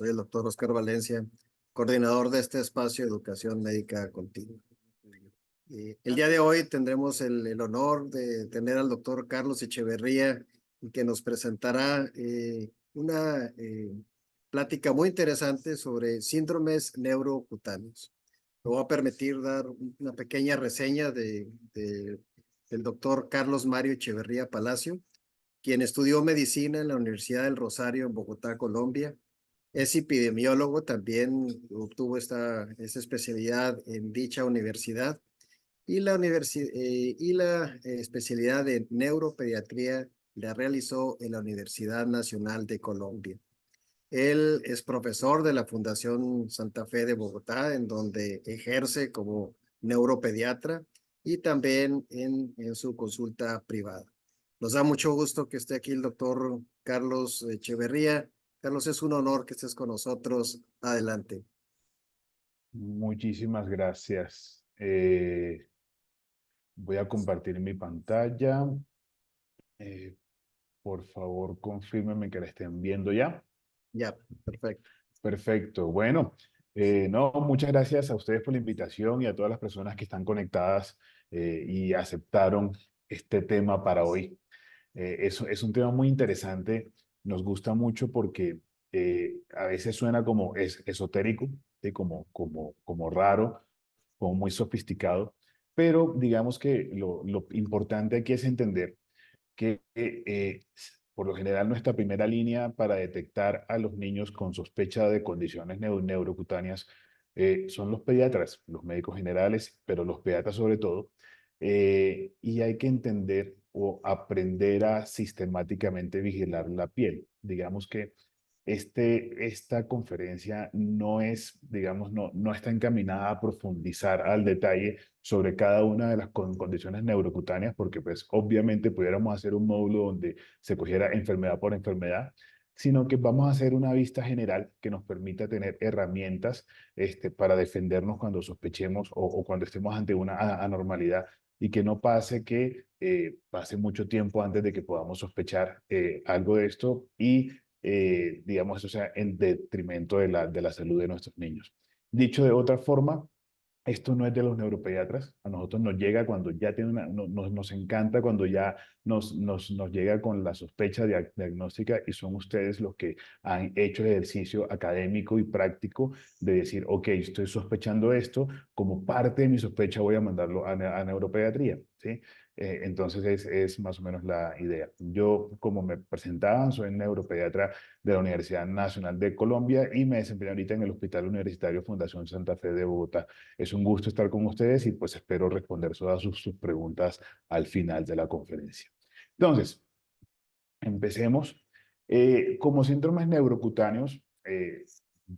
Soy el doctor Oscar Valencia, coordinador de este espacio de educación médica continua. El día de hoy tendremos el honor de tener al doctor Carlos Echeverría, que nos presentará una plática muy interesante sobre síndromes neurocutáneos. Me voy a permitir dar una pequeña reseña del doctor Carlos Mario Echeverría Palacio, quien estudió medicina en la Universidad del Rosario en Bogotá, Colombia. Es epidemiólogo, también obtuvo esta especialidad en dicha universidad y la especialidad de neuropediatría la realizó en la Universidad Nacional de Colombia. Él es profesor de la Fundación Santa Fe de Bogotá, en donde ejerce como neuropediatra y también en su consulta privada. Nos da mucho gusto que esté aquí el doctor Carlos Echeverría. Carlos, es un honor que estés con nosotros. Adelante. Muchísimas gracias. Voy a compartir mi pantalla. Eh, por favor, confírmenme que la estén viendo ya. Ya, perfecto. Perfecto. Bueno, no, muchas gracias a ustedes por la invitación y a todas las personas que están conectadas y aceptaron este tema para hoy. Es un tema muy interesante. Nos gusta mucho porque a veces suena como esotérico, ¿sí? Como raro, como muy sofisticado, pero digamos que lo importante aquí es entender que por lo general nuestra primera línea para detectar a los niños con sospecha de condiciones neurocutáneas son los pediatras, los médicos generales, pero los pediatras sobre todo. Y hay que entender o aprender a sistemáticamente vigilar la piel. Digamos que esta conferencia no es, digamos, no está encaminada a profundizar al detalle sobre cada una de las condiciones neurocutáneas, porque pues obviamente pudiéramos hacer un módulo donde se cogiera enfermedad por enfermedad, sino que vamos a hacer una vista general que nos permita tener herramientas para defendernos cuando sospechemos o cuando estemos ante una anormalidad y que no pase que pase mucho tiempo antes de que podamos sospechar algo de esto y digamos, eso sea en detrimento de la salud de nuestros niños. Dicho de otra forma, esto no es de los neuropediatras, a nosotros nos llega cuando ya tiene nos encanta cuando ya nos llega con la sospecha diagnóstica y son ustedes los que han hecho el ejercicio académico y práctico de decir, ok, estoy sospechando esto, como parte de mi sospecha voy a mandarlo a neuropediatría, ¿sí? Entonces es más o menos la idea. Yo, como me presentaban, soy neuropediatra de la Universidad Nacional de Colombia y me desempeño ahorita en el Hospital Universitario Fundación Santa Fe de Bogotá. Es un gusto estar con ustedes y pues espero responder todas sus preguntas al final de la conferencia. Entonces, empecemos. Como síndromes neurocutáneos,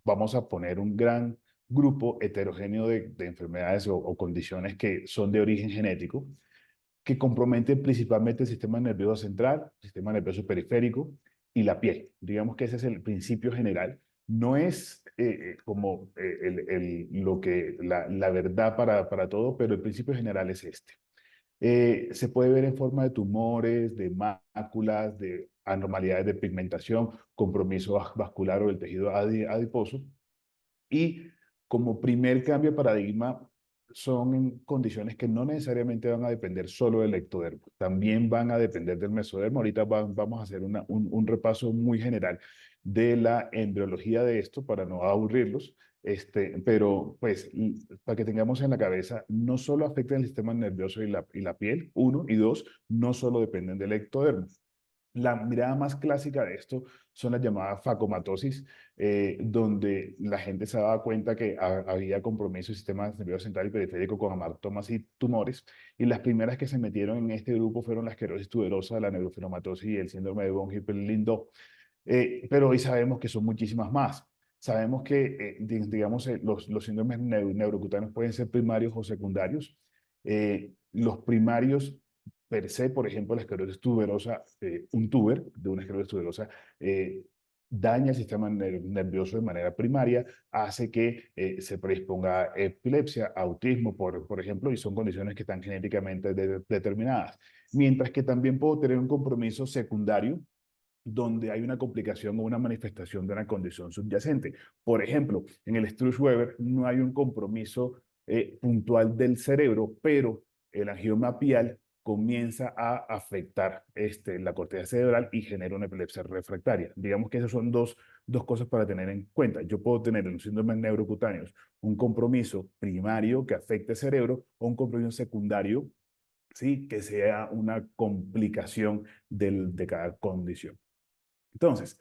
vamos a poner un gran grupo heterogéneo de enfermedades o condiciones que son de origen genético, que comprometen principalmente el sistema nervioso central, el sistema nervioso periférico y la piel. Digamos que ese es el principio general. No es como lo que la verdad para todo, pero el principio general es este. Se puede ver en forma de tumores, de máculas, de anormalidades de pigmentación, compromiso vascular o del tejido adiposo. Y como primer cambio de paradigma, son en condiciones que no necesariamente van a depender solo del ectodermo, también van a depender del mesodermo. Ahorita vamos a hacer un repaso muy general de la embriología de esto para no aburrirlos, pero pues para que tengamos en la cabeza, no solo afecta el sistema nervioso y la piel, uno, y dos, no solo dependen del ectodermo. La mirada más clásica de esto son las llamadas facomatosis, donde la gente se daba cuenta que había compromiso del sistema nervioso central y periférico con hematomas y tumores, y las primeras que se metieron en este grupo fueron la esclerosis tuberosa, la neurofibromatosis y el síndrome de von Hippel-Lindau. Pero hoy sabemos que son muchísimas más. Sabemos que, digamos, los síndromes neurocutáneos pueden ser primarios o secundarios. Los primarios per se, por ejemplo, la esclerosis tuberosa, un tuber de una esclerosis tuberosa, daña el sistema nervioso de manera primaria, hace que se predisponga a epilepsia, autismo, por ejemplo, y son condiciones que están genéticamente determinadas. Mientras que también puedo tener un compromiso secundario donde hay una complicación o una manifestación de una condición subyacente. Por ejemplo, en el Sturge-Weber no hay un compromiso puntual del cerebro, pero el angioma pial comienza a afectar la corteza cerebral y genera una epilepsia refractaria. Digamos que esas son dos cosas para tener en cuenta. Yo puedo tener en los síndromes neurocutáneos un compromiso primario que afecte el cerebro o un compromiso secundario, ¿sí? Que sea una complicación de cada condición. Entonces,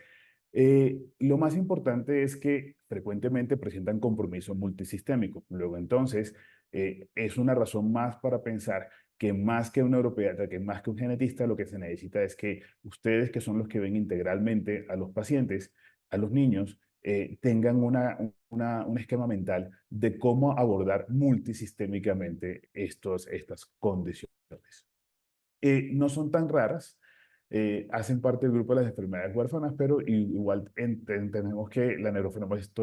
lo más importante es que frecuentemente presentan compromiso multisistémico. Luego, entonces, es una razón más para pensar que más que un neuropediatra, que más que un genetista, lo que se necesita es que ustedes, que son los que ven integralmente a los pacientes, a los niños, tengan un esquema mental de cómo abordar multisistémicamente estas condiciones. No son tan raras, hacen parte del grupo de las enfermedades huérfanas, pero igual entendemos que la neurofibrosis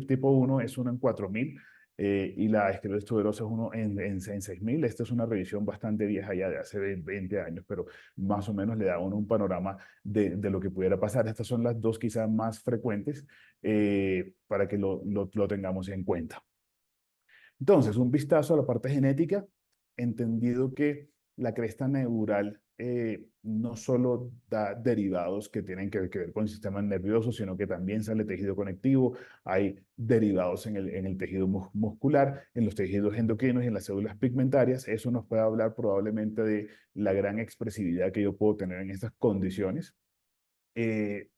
tipo 1 es 1 en 4.000 y la esclerosis tuberosa es 1 en 6.000. Esta es una revisión bastante vieja ya de hace 20 años, pero más o menos le da a uno un panorama de lo que pudiera pasar. Estas son las dos quizás más frecuentes para que lo tengamos en cuenta. Entonces, un vistazo a la parte genética, entendido que la cresta neural no solo da derivados que tienen que ver con el sistema nervioso, sino que también sale tejido conectivo, hay derivados en el tejido muscular, en los tejidos endocrinos y en las células pigmentarias. Eso nos puede hablar probablemente de la gran expresividad que yo puedo tener en estas condiciones.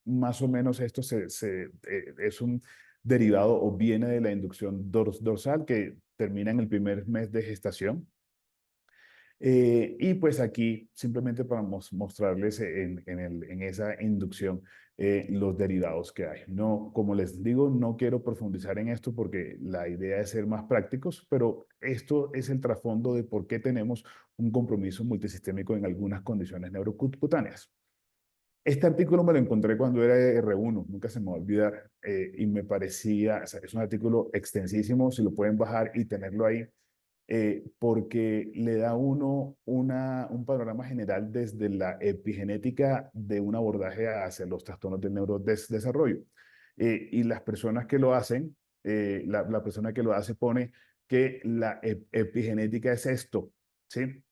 Más o menos esto es un derivado o viene de la inducción dorsal que termina en el primer mes de gestación. Y pues aquí simplemente para mostrarles en esa inducción los derivados que hay. No, como les digo, no quiero profundizar en esto porque la idea es ser más prácticos, pero esto es el trasfondo de por qué tenemos un compromiso multisistémico en algunas condiciones neurocutáneas. Este artículo me lo encontré cuando era R1, nunca se me va a olvidar, y me parecía, o sea, es un artículo extensísimo, si lo pueden bajar y tenerlo ahí, porque le da a uno un panorama general desde la epigenética de un abordaje hacia los trastornos del neurodesarrollo. Y las personas que lo hacen, la persona que lo hace pone que la epigenética es esto, ¿sí?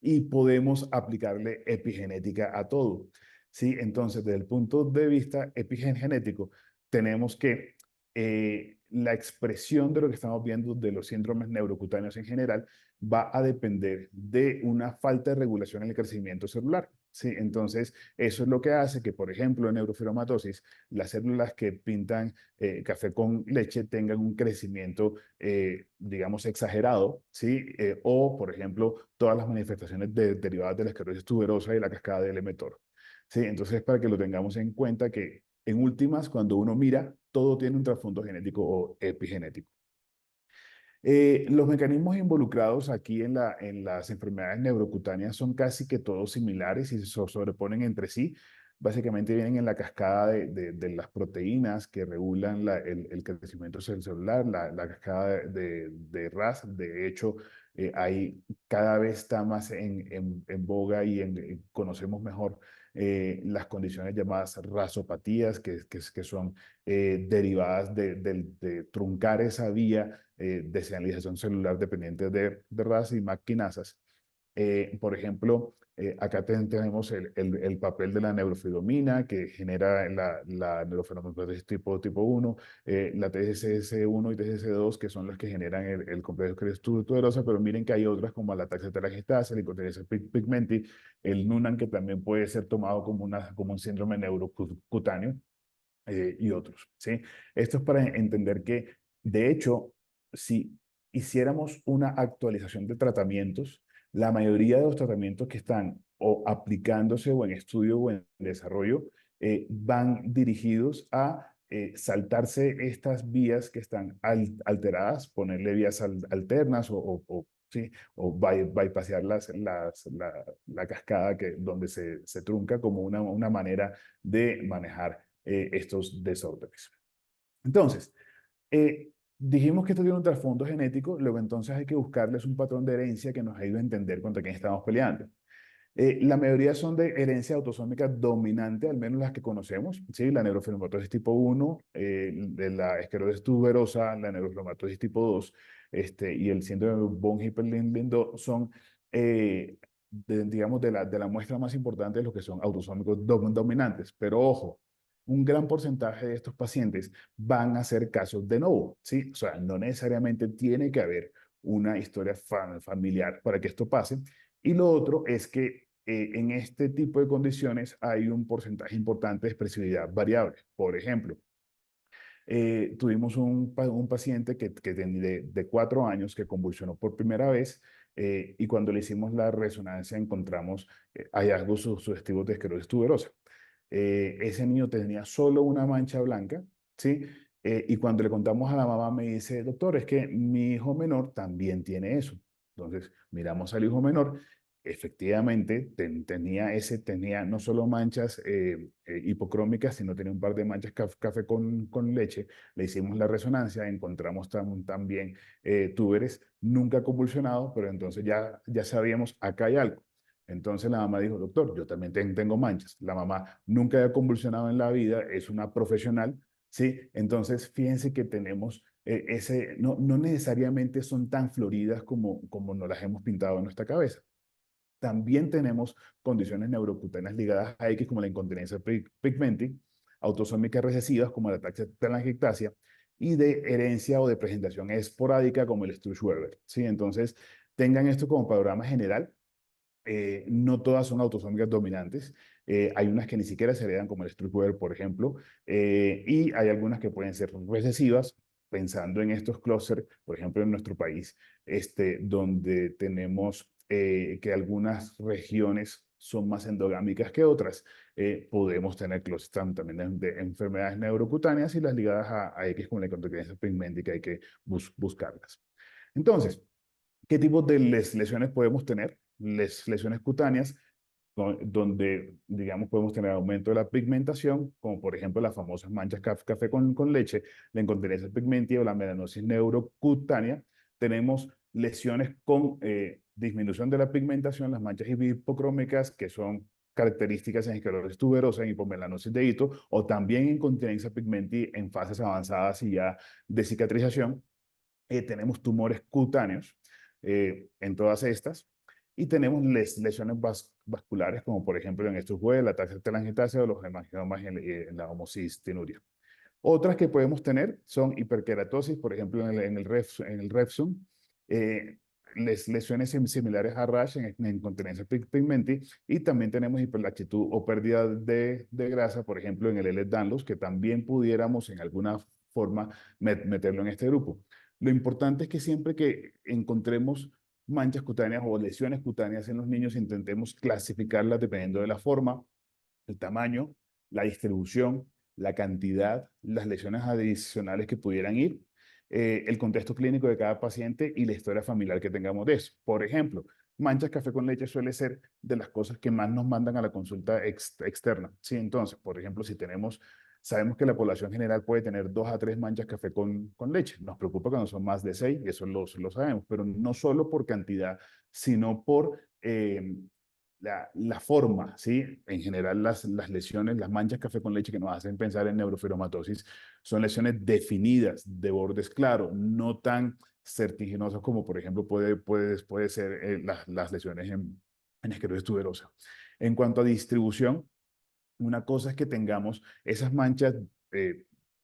Y podemos aplicarle epigenética a todo. ¿Sí? Entonces, desde el punto de vista epigenético, tenemos que la expresión de lo que estamos viendo de los síndromes neurocutáneos en general va a depender de una falta de regulación en el crecimiento celular. ¿Sí? Entonces, eso es lo que hace que, por ejemplo, en neurofibromatosis, las células que pintan café con leche tengan un crecimiento, digamos, exagerado, ¿sí? O, por ejemplo, todas las manifestaciones derivadas de la esclerosis tuberosa y la cascada del mTOR. ¿Sí? Entonces, para que lo tengamos en cuenta que, en últimas, cuando uno mira, todo tiene un trasfondo genético o epigenético. Los mecanismos involucrados aquí en las enfermedades neurocutáneas son casi que todos similares y se sobreponen entre sí. Básicamente vienen en la cascada de las proteínas que regulan el crecimiento celular, la cascada de RAS. De hecho, ahí cada vez está más en boga y conocemos mejor las condiciones llamadas rasopatías, que son derivadas de truncar esa vía de señalización celular dependiente de RAS y maquinasas. Por ejemplo, acá tenemos el papel de la neurofibrominas que genera la neurofibromatiosis tipo 1, la TSS1 y TSS2 que son las que generan el complejo tuberosa, pero miren que hay otras como la taxateragestasa, el licoteresa pigmenti, el NUNAN que también puede ser tomado como un síndrome neurocutáneo y otros, ¿sí? Esto es para entender que, de hecho, si hiciéramos una actualización de tratamientos, la mayoría de los tratamientos que están o aplicándose o en estudio o en desarrollo van dirigidos a saltarse estas vías que están alteradas, ponerle vías alternas ¿sí? O bypassear la cascada donde se trunca como una manera de manejar estos desórdenes. Entonces, dijimos que esto tiene un trasfondo genético, luego entonces hay que buscarles un patrón de herencia que nos ayude a entender contra quién estamos peleando. La mayoría son de herencia autosómica dominante, al menos las que conocemos, ¿sí? La neurofibromatosis tipo 1, de la esclerosis tuberosa, la neurofibromatosis tipo 2, y el síndrome de von Hippel-Lindau son, digamos, de la muestra más importante de los que son autosómicos dominantes. Pero ojo, un gran porcentaje de estos pacientes van a ser casos de novo, ¿sí? O sea, no necesariamente tiene que haber una historia familiar para que esto pase. Y lo otro es que en este tipo de condiciones hay un porcentaje importante de expresividad variable. Por ejemplo, tuvimos un paciente de 4 años que convulsionó por primera vez, y cuando le hicimos la resonancia encontramos hallazgos sugestivos de esclerosis tuberosa. Ese niño tenía solo una mancha blanca, ¿sí? Y cuando le contamos a la mamá me dice, doctor, es que mi hijo menor también tiene eso. Entonces miramos al hijo menor, efectivamente tenía no solo manchas hipocrómicas, sino tenía un par de manchas café con leche. Le hicimos la resonancia, encontramos también túberes, nunca convulsionado, pero entonces ya sabíamos, acá hay algo. Entonces la mamá dijo, doctor, yo también tengo manchas. La mamá nunca había convulsionado en la vida, es una profesional, ¿sí? Entonces fíjense que tenemos no necesariamente son tan floridas como nos las hemos pintado en nuestra cabeza. También tenemos condiciones neurocutáneas ligadas a X, como la incontinencia pigmentic, autosómicas recesivas, como la ataxia telangiectasia, y de herencia o de presentación esporádica, como el Sturge-Weber, ¿sí? Entonces, tengan esto como panorama general. No todas son autosómicas dominantes. Hay unas que ni siquiera se heredan, como el Sturge-Weber, por ejemplo, y hay algunas que pueden ser recesivas, pensando en estos clústeres, por ejemplo, en nuestro país, donde tenemos que algunas regiones son más endogámicas que otras. Podemos tener clústeres también de enfermedades neurocutáneas y las ligadas a X, como la incontinencia pigmentica, hay que buscarlas. Entonces, ¿qué tipos de lesiones podemos tener? Lesiones cutáneas, donde, digamos, podemos tener aumento de la pigmentación, como por ejemplo las famosas manchas café con leche, la incontinencia pigmentia o la melanosis neurocutánea. Tenemos lesiones con disminución de la pigmentación, las manchas hipocrómicas, que son características en esclerosis tuberosa, en hipomelanosis de hito, o también incontinencia pigmentia en fases avanzadas y ya de cicatrización. Tenemos tumores cutáneos en todas estas, y tenemos lesiones vasculares, como por ejemplo en estos jueves, la ataxia telangiectasia o los hemangiomas en la homocistinuria. Otras que podemos tener son hiperkeratosis, por ejemplo en el Refsum, eh, lesiones similares a rash en incontinencia pigmenti, y también tenemos hiperlaxitud o pérdida de grasa, por ejemplo en el Ehlers-Danlos, que también pudiéramos en alguna forma meterlo en este grupo. Lo importante es que siempre que encontremos manchas cutáneas o lesiones cutáneas en los niños, intentemos clasificarlas dependiendo de la forma, el tamaño, la distribución, la cantidad, las lesiones adicionales que pudieran ir, el contexto clínico de cada paciente y la historia familiar que tengamos de eso. Por ejemplo, manchas café con leche suele ser de las cosas que más nos mandan a la consulta externa. Sí, entonces, por ejemplo, sabemos que la población general puede tener 2 a 3 manchas café con leche. Nos preocupa cuando son más de 6, y eso lo sabemos, pero no solo por cantidad, sino por la forma, ¿sí? En general, las lesiones, las manchas café con leche que nos hacen pensar en neurofibromatosis son lesiones definidas, de bordes claros, no tan certiginosas como, por ejemplo, puede ser las lesiones en esclerosis tuberosa. En cuanto a distribución, una cosa es que tengamos esas manchas,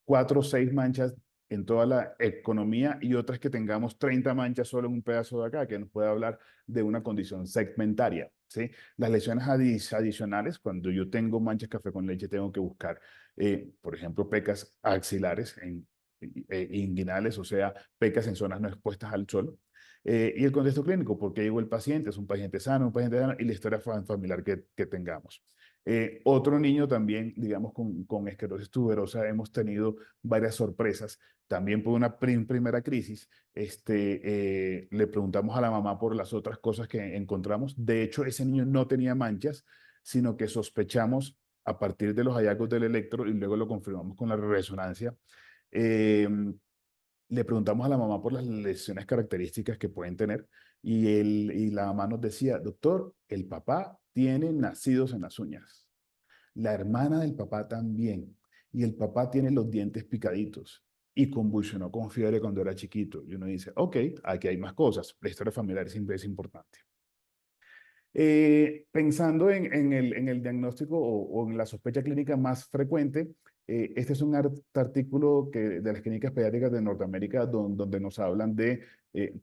4 o 6 manchas en toda la economía, y otras que tengamos 30 manchas solo en un pedazo de acá, que nos puede hablar de una condición segmentaria, ¿sí? Las lesiones adicionales, cuando yo tengo manchas café con leche, tengo que buscar, por ejemplo, pecas axilares inguinales, o sea, pecas en zonas no expuestas al sol. Y el contexto clínico, porque llegó el paciente, es un paciente sano, y la historia familiar que tengamos. Otro niño también, digamos, con esclerosis tuberosa, hemos tenido varias sorpresas. También por una primera crisis, le preguntamos a la mamá por las otras cosas que encontramos. De hecho, ese niño no tenía manchas, sino que sospechamos a partir de los hallazgos del electro, y luego lo confirmamos con la resonancia. Eh, Le preguntamos a la mamá por las lesiones características que pueden tener, y la mamá nos decía, doctor, el papá tiene nacidos en las uñas. La hermana del papá también. Y el papá tiene los dientes picaditos y convulsionó con fiebre cuando era chiquito. Y uno dice, ok, aquí hay más cosas. La historia familiar siempre es importante. Pensando en el diagnóstico o en la sospecha clínica más frecuente, este es un artículo de las clínicas pediátricas de Norteamérica donde nos hablan de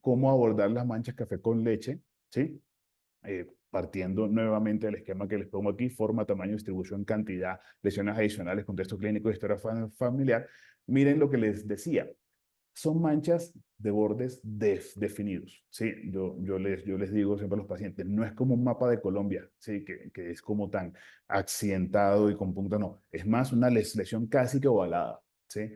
cómo abordar las manchas café con leche, ¿sí? Partiendo nuevamente del esquema que les pongo aquí, forma, tamaño, distribución, cantidad, lesiones adicionales, contexto clínico, historia familiar. Miren lo que les decía. Son manchas de bordes definidos, ¿sí? Yo les digo siempre a los pacientes, no es como un mapa de Colombia, ¿sí? Que es como tan accidentado y con punta, no. Es más una lesión casi que ovalada, ¿sí?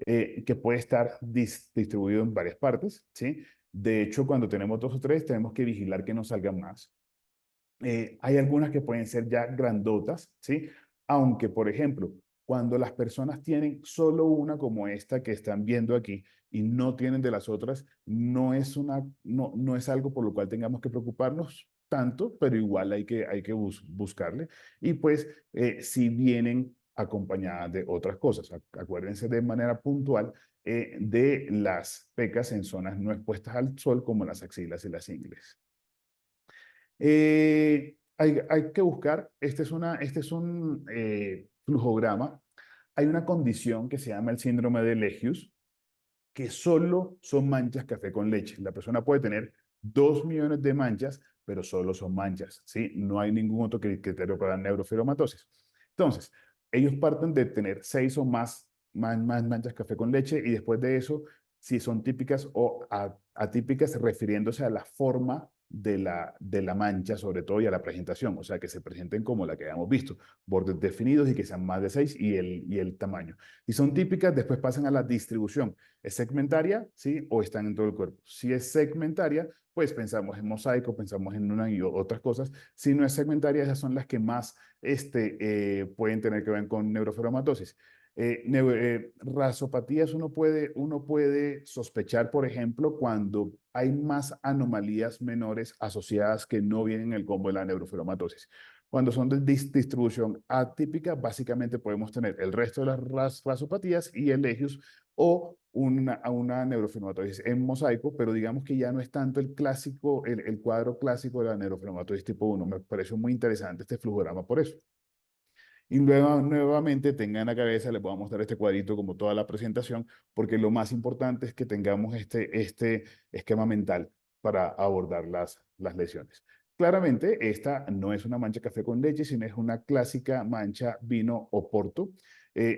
Que puede estar distribuido en varias partes, ¿sí? De hecho, cuando tenemos dos o tres, tenemos que vigilar que no salgan más. Hay algunas que pueden ser ya grandotas, ¿sí? Aunque, por ejemplo, cuando las personas tienen solo una como esta que están viendo aquí y no tienen de las otras, no es algo por lo cual tengamos que preocuparnos tanto, pero igual hay que buscarle. Y pues, si vienen acompañadas de otras cosas, acuérdense de manera puntual de las pecas en zonas no expuestas al sol, como las axilas y las ingles. Hay que buscar, este es un flujograma. Hay una condición que se llama el síndrome de Legius, que solo son manchas café con leche. La persona puede tener 2 millones de manchas, pero solo son manchas, ¿sí? No hay ningún otro criterio para la neurofibromatosis. Entonces, ellos parten de tener 6 o más manchas café con leche y después de eso, si son típicas o atípicas, refiriéndose a la forma de la mancha, sobre todo, y a la presentación, o sea, que se presenten como la que habíamos visto, bordes definidos y que sean más de 6 y el tamaño. Si son típicas, después pasan a la distribución. ¿Es segmentaria? ¿Sí? ¿O están en todo el cuerpo? Si es segmentaria, pues pensamos en mosaico, pensamos en una y otras cosas. Si no es segmentaria, esas son las que más pueden tener que ver con neurofibromatosis. Rasopatías uno puede sospechar, por ejemplo, cuando hay más anomalías menores asociadas que no vienen en el combo de la neurofibromatosis. Cuando son de distribución atípica, básicamente podemos tener el resto de las rasopatías y el Legius o una neurofibromatosis en mosaico, pero digamos que ya no es tanto el clásico, el cuadro clásico de la neurofibromatosis tipo 1. Me pareció muy interesante este flujograma por eso. Y luego, nuevamente, tengan en la cabeza, les voy a mostrar este cuadrito como toda la presentación, porque lo más importante es que tengamos este esquema mental para abordar las lesiones. Claramente, esta no es una mancha café con leche, sino es una clásica mancha vino o porto.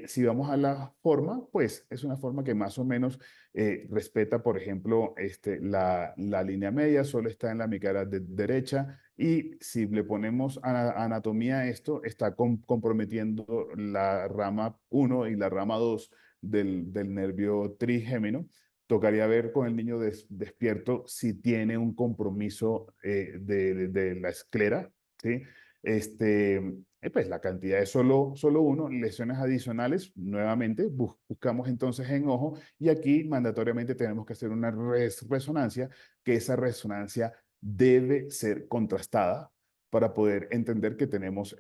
Si vamos a la forma, pues es una forma que más o menos respeta, por ejemplo, la línea media, solo está en la mi cara derecha, y si le ponemos anatomía a esto, está comprometiendo la rama 1 y la rama 2 del nervio trigémino. Tocaría ver con el niño despierto si tiene un compromiso de la esclera, ¿sí? Pues la cantidad es solo uno. Lesiones adicionales, nuevamente, buscamos entonces en ojo y aquí mandatoriamente tenemos que hacer una resonancia, que esa resonancia debe ser contrastada para poder entender que tenemos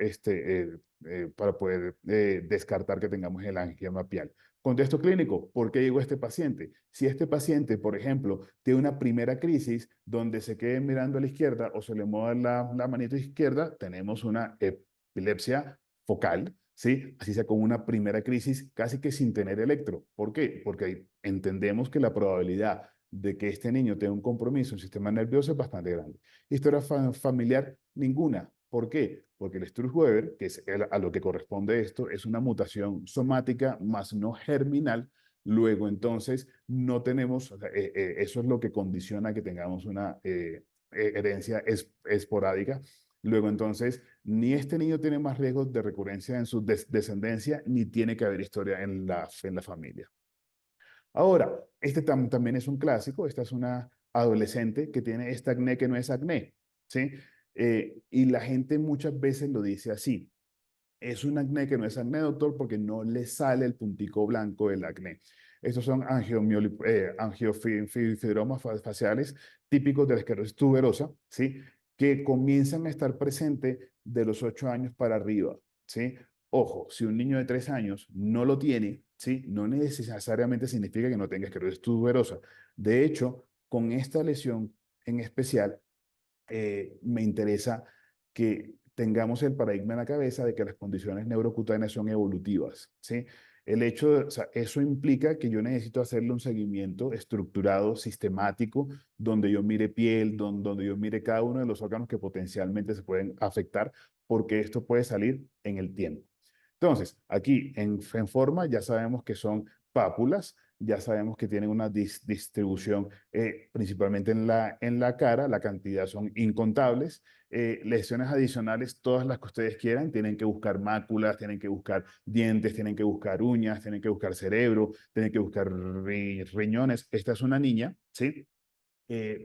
para poder descartar que tengamos el angioma pial. Contexto clínico, ¿por qué llegó este paciente? Si este paciente, por ejemplo, tiene una primera crisis donde se quede mirando a la izquierda o se le mueva la manito izquierda, tenemos una epilepsia focal, ¿sí? Así sea con una primera crisis casi que sin tener electro. ¿Por qué? Porque entendemos que la probabilidad de que este niño tenga un compromiso en el sistema nervioso es bastante grande. Historia familiar, ninguna. ¿Por qué? Porque el Sturge-Weber, que es a lo que corresponde esto, es una mutación somática más no germinal. Luego, entonces, no tenemos, o sea, eso es lo que condiciona que tengamos una herencia esporádica. Luego, entonces, ni este niño tiene más riesgos de recurrencia en su descendencia, ni tiene que haber historia en la familia. Ahora, también es un clásico. Esta es una adolescente que tiene esta acné que no es acné, ¿sí? Y la gente muchas veces lo dice así. Es un acné que no es acné, doctor, porque no le sale el puntico blanco del acné. Estos son angiofibromas faciales típicos de la esclerosis tuberosa, ¿sí? que comienzan a estar presentes de los 8 años para arriba, ¿sí? Ojo, si un niño de 3 años no lo tiene, ¿sí? No necesariamente significa que no tenga esclerosis tuberosa. De hecho, con esta lesión en especial, me interesa que tengamos el paradigma en la cabeza de que las condiciones neurocutáneas son evolutivas, ¿sí? El hecho de, o sea, eso implica que yo necesito hacerle un seguimiento estructurado, sistemático, donde yo mire piel, donde yo mire cada uno de los órganos que potencialmente se pueden afectar, porque esto puede salir en el tiempo. Entonces, aquí en forma ya sabemos que son pápulas, ya sabemos que tienen una distribución principalmente en la cara, la cantidad son incontables. Lesiones adicionales, todas las que ustedes quieran, tienen que buscar máculas, tienen que buscar dientes, tienen que buscar uñas, tienen que buscar cerebro, tienen que buscar riñones. Esta es una niña, ¿sí?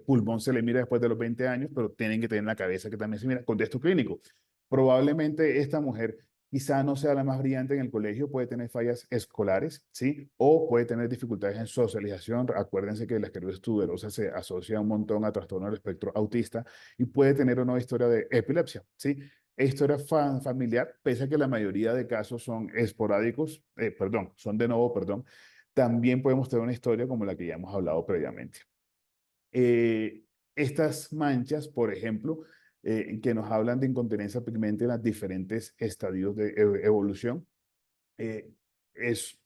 Pulmón se le mira después de los 20 años, pero tienen que tener en la cabeza que también se mira. Contexto clínico. Probablemente esta mujer quizá no sea la más brillante en el colegio, puede tener fallas escolares, ¿sí? O puede tener dificultades en socialización. Acuérdense que la esclerosis tuberosa se asocia un montón a trastorno del espectro autista y puede tener una historia de epilepsia, ¿sí? Historia familiar, pese a que la mayoría de casos son esporádicos, perdón, son de nuevo, perdón, también podemos tener una historia como la que ya hemos hablado previamente. Eh, Estas manchas, por ejemplo, que nos hablan de incontinencia pigmentaria en los diferentes estadios de evolución, eh, es,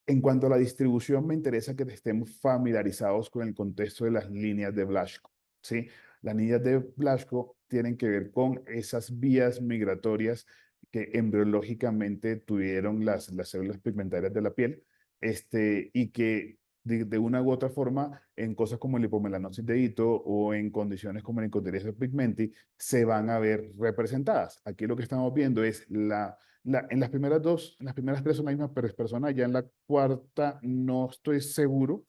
en cuanto a la distribución, me interesa que estemos familiarizados con el contexto de las líneas de Blaschko, ¿sí? Las líneas de Blaschko tienen que ver con esas vías migratorias que embriológicamente tuvieron las células pigmentarias de la piel, y que de una u otra forma, en cosas como el hipomelanosis de Hito o en condiciones como la incontinencia pigmenti, se van a ver representadas. Aquí lo que estamos viendo es en las primeras dos, en las primeras tres son la misma persona, ya en la cuarta no estoy seguro,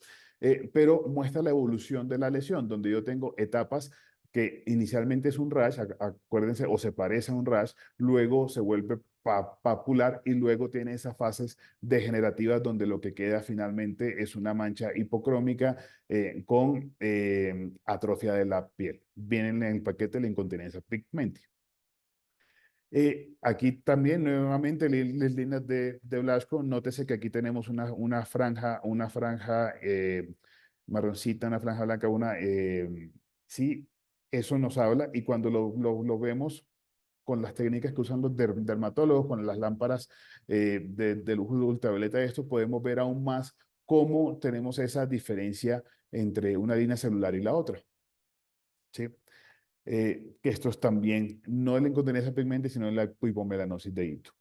pero muestra la evolución de la lesión, donde yo tengo etapas que inicialmente es un rash, acuérdense, o se parece a un rash, luego se vuelve papular y luego tiene esas fases degenerativas donde lo que queda finalmente es una mancha hipocrómica con atrofia de la piel. Viene en el paquete la incontinencia pigmentaria. Aquí también nuevamente las líneas de Blasco. Nótese que aquí tenemos una franja marroncita, una franja blanca, sí, eso nos habla y cuando lo vemos con las técnicas que usan los dermatólogos, con las lámparas de luz ultravioleta, esto podemos ver aún más cómo tenemos esa diferencia entre una línea celular y la otra. ¿Sí? Que esto es también, no en la incontinencia pigmentaria, sino en la hipomelanosis de Hito.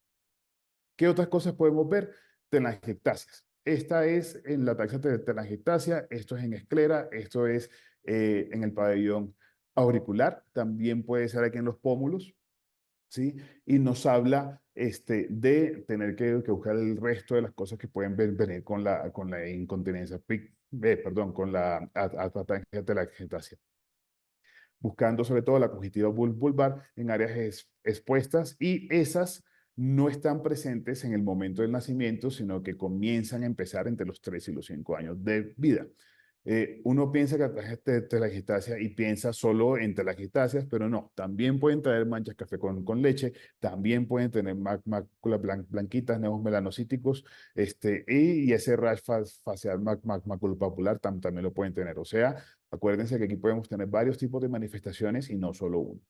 ¿Qué otras cosas podemos ver? Telangiectasias. Esta es en la taxa de telangiectasia, esto es en esclera, esto es en el pabellón auricular, también puede ser aquí en los pómulos, ¿sí? Y nos habla de tener que buscar el resto de las cosas que pueden venir con la incontinencia, perdón, con la ataxia telangiectasia, buscando sobre todo la conjuntiva vulvar en áreas expuestas y esas no están presentes en el momento del nacimiento, sino que comienzan a empezar entre los 3 y los 5 años de vida. Uno piensa que atrae telangiectasia y piensa solo en telangiectasias, pero no, también pueden traer manchas café con leche, también pueden tener máculas blanquitas, neos melanocíticos, y ese rash facial maculopapular también lo pueden tener. O sea, acuérdense que aquí podemos tener varios tipos de manifestaciones y no solo uno.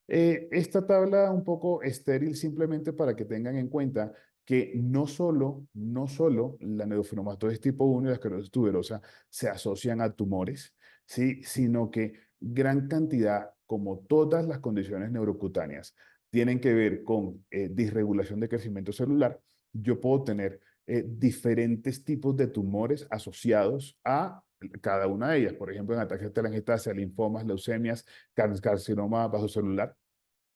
Esta tabla un poco estéril simplemente para que tengan en cuenta que no solo la neurofibromatosis tipo 1 y la esclerosis tuberosa se asocian a tumores, ¿sí? Sino que gran cantidad, como todas las condiciones neurocutáneas, tienen que ver con disregulación de crecimiento celular. Yo puedo tener diferentes tipos de tumores asociados a cada una de ellas. Por ejemplo, en ataques de telangiectasia, linfomas, leucemias, carcinoma vasocelular,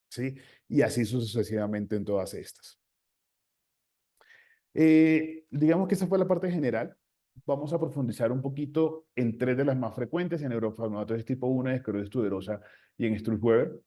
¿sí? Y así sucesivamente en todas estas. Digamos que esa fue la parte general. Vamos a profundizar un poquito en tres de las más frecuentes, en neurofibromatosis tipo 1, esclerosis tuberosa y en Sturge-Weber.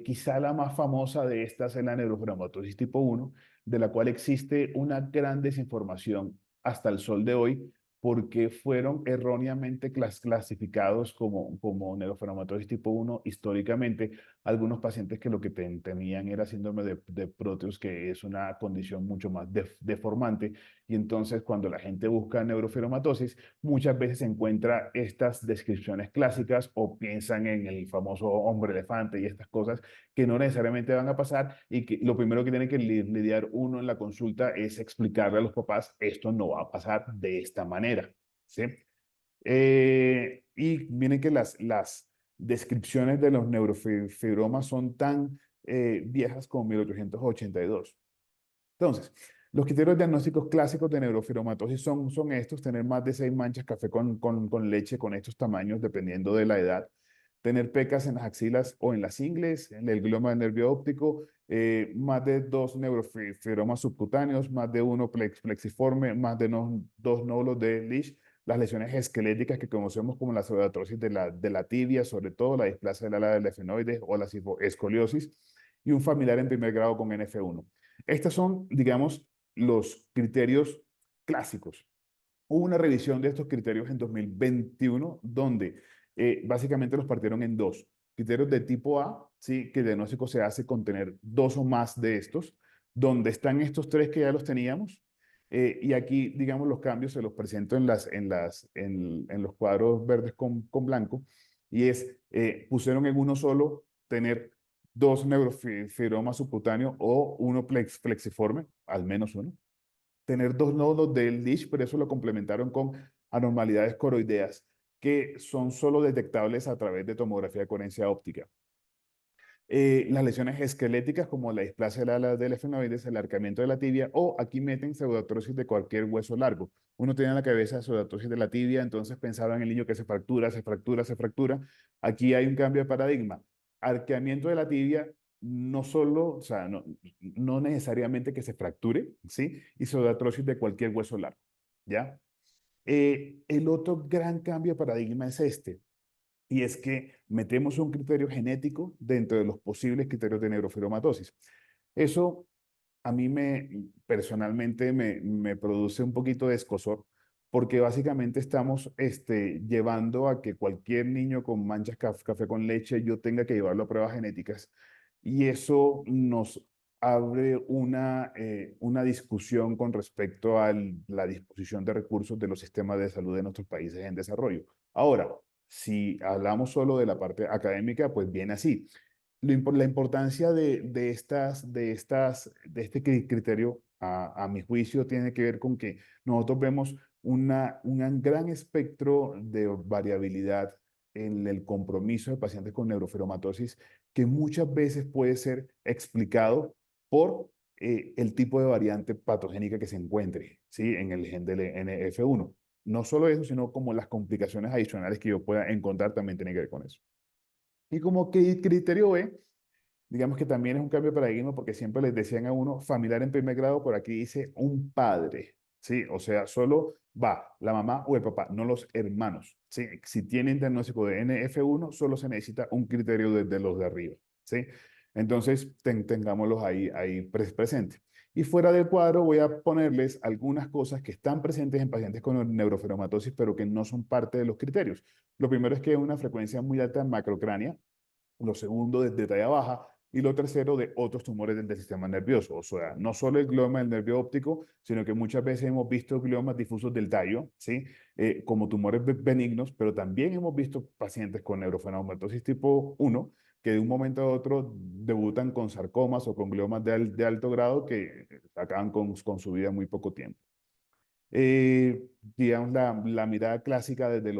Quizá la más famosa de estas es la neurofibromatosis tipo 1, de la cual existe una gran desinformación hasta el sol de hoy, porque fueron erróneamente clasificados como neurofibromatosis tipo 1 históricamente. Algunos pacientes que lo que tenían era síndrome de Proteus, que es una condición mucho más deformante. Y entonces cuando la gente busca neurofibromatosis, muchas veces encuentra estas descripciones clásicas o piensan en el famoso hombre elefante y estas cosas que no necesariamente van a pasar, y que lo primero que tiene que lidiar uno en la consulta es explicarle a los papás: esto no va a pasar de esta manera, ¿sí? Y miren que las descripciones de los neurofibromas son tan viejas como 1882. Entonces, los criterios diagnósticos clásicos de neurofibromatosis son estos: tener más de 6 manchas café con leche con estos tamaños, dependiendo de la edad; tener pecas en las axilas o en las ingles, en el glioma del nervio óptico; más de 2 neurofibromas subcutáneos; más de uno plexiforme; más de 2 nódulos de Leach; las lesiones esqueléticas que conocemos como la pseudoartrosis de la tibia, sobre todo la displasia del ala del efenoide o la escoliosis; y un familiar en primer grado con NF1. Estos son, digamos, los criterios clásicos. Hubo una revisión de estos criterios en 2021, donde básicamente los partieron en dos. Criterios de tipo A, ¿sí? Que el diagnóstico se hace con tener 2 o más de estos, donde están estos 3 que ya los teníamos. Y aquí, digamos, los cambios se los presento en los cuadros verdes con blanco. Y pusieron en uno solo tener 2 neurofibromas subcutáneos o uno plexiforme, al menos uno; tener 2 nódulos del Leach, pero eso lo complementaron con anormalidades coroideas, que son solo detectables a través de tomografía de coherencia óptica. Las lesiones esqueléticas, como la displasia del ala del efenoides, el arqueamiento de la tibia, o aquí meten pseudoartrosis de cualquier hueso largo. Uno tiene en la cabeza pseudoartrosis de la tibia, entonces pensaba en el niño que se fractura, se fractura, se fractura. Aquí hay un cambio de paradigma. Arqueamiento de la tibia, no solo, o sea, no necesariamente que se fracture, ¿sí? Y pseudoartrosis de cualquier hueso largo, ¿ya? El otro gran cambio de paradigma es este, y es que metemos un criterio genético dentro de los posibles criterios de neurofibromatosis. Eso a mí personalmente me produce un poquito de escozor, porque básicamente estamos llevando a que cualquier niño con manchas café con leche yo tenga que llevarlo a pruebas genéticas, y eso nos abre una discusión con respecto a la disposición de recursos de los sistemas de salud de nuestros países en desarrollo. Ahora, si hablamos solo de la parte académica, pues bien así. La importancia de este criterio, a mi juicio, tiene que ver con que nosotros vemos un gran espectro de variabilidad en el compromiso de pacientes con neurofibromatosis, que muchas veces puede ser explicado por el tipo de variante patogénica que se encuentre, ¿sí? En el gen del NF1. No solo eso, sino como las complicaciones adicionales que yo pueda encontrar también tienen que ver con eso. Y como que criterio B, digamos que también es un cambio de paradigma, porque siempre les decían a uno familiar en primer grado, por aquí dice un padre, ¿sí? O sea, solo va la mamá o el papá, no los hermanos, ¿sí? Si tienen diagnóstico de NF1, solo se necesita un criterio de los de arriba, ¿sí? Entonces, tengámoslos ahí presentes. Y fuera del cuadro voy a ponerles algunas cosas que están presentes en pacientes con neurofibromatosis, pero que no son parte de los criterios. Lo primero es que hay una frecuencia muy alta en macrocrania; lo segundo, de talla baja; y lo tercero, de otros tumores del sistema nervioso. O sea, no solo el glioma del nervio óptico, sino que muchas veces hemos visto gliomas difusos del tallo, ¿sí? Como tumores benignos, pero también hemos visto pacientes con neurofibromatosis tipo 1 que de un momento a otro debutan con sarcomas o con gliomas de alto grado que acaban con su vida en muy poco tiempo. Digamos, la mirada clásica desde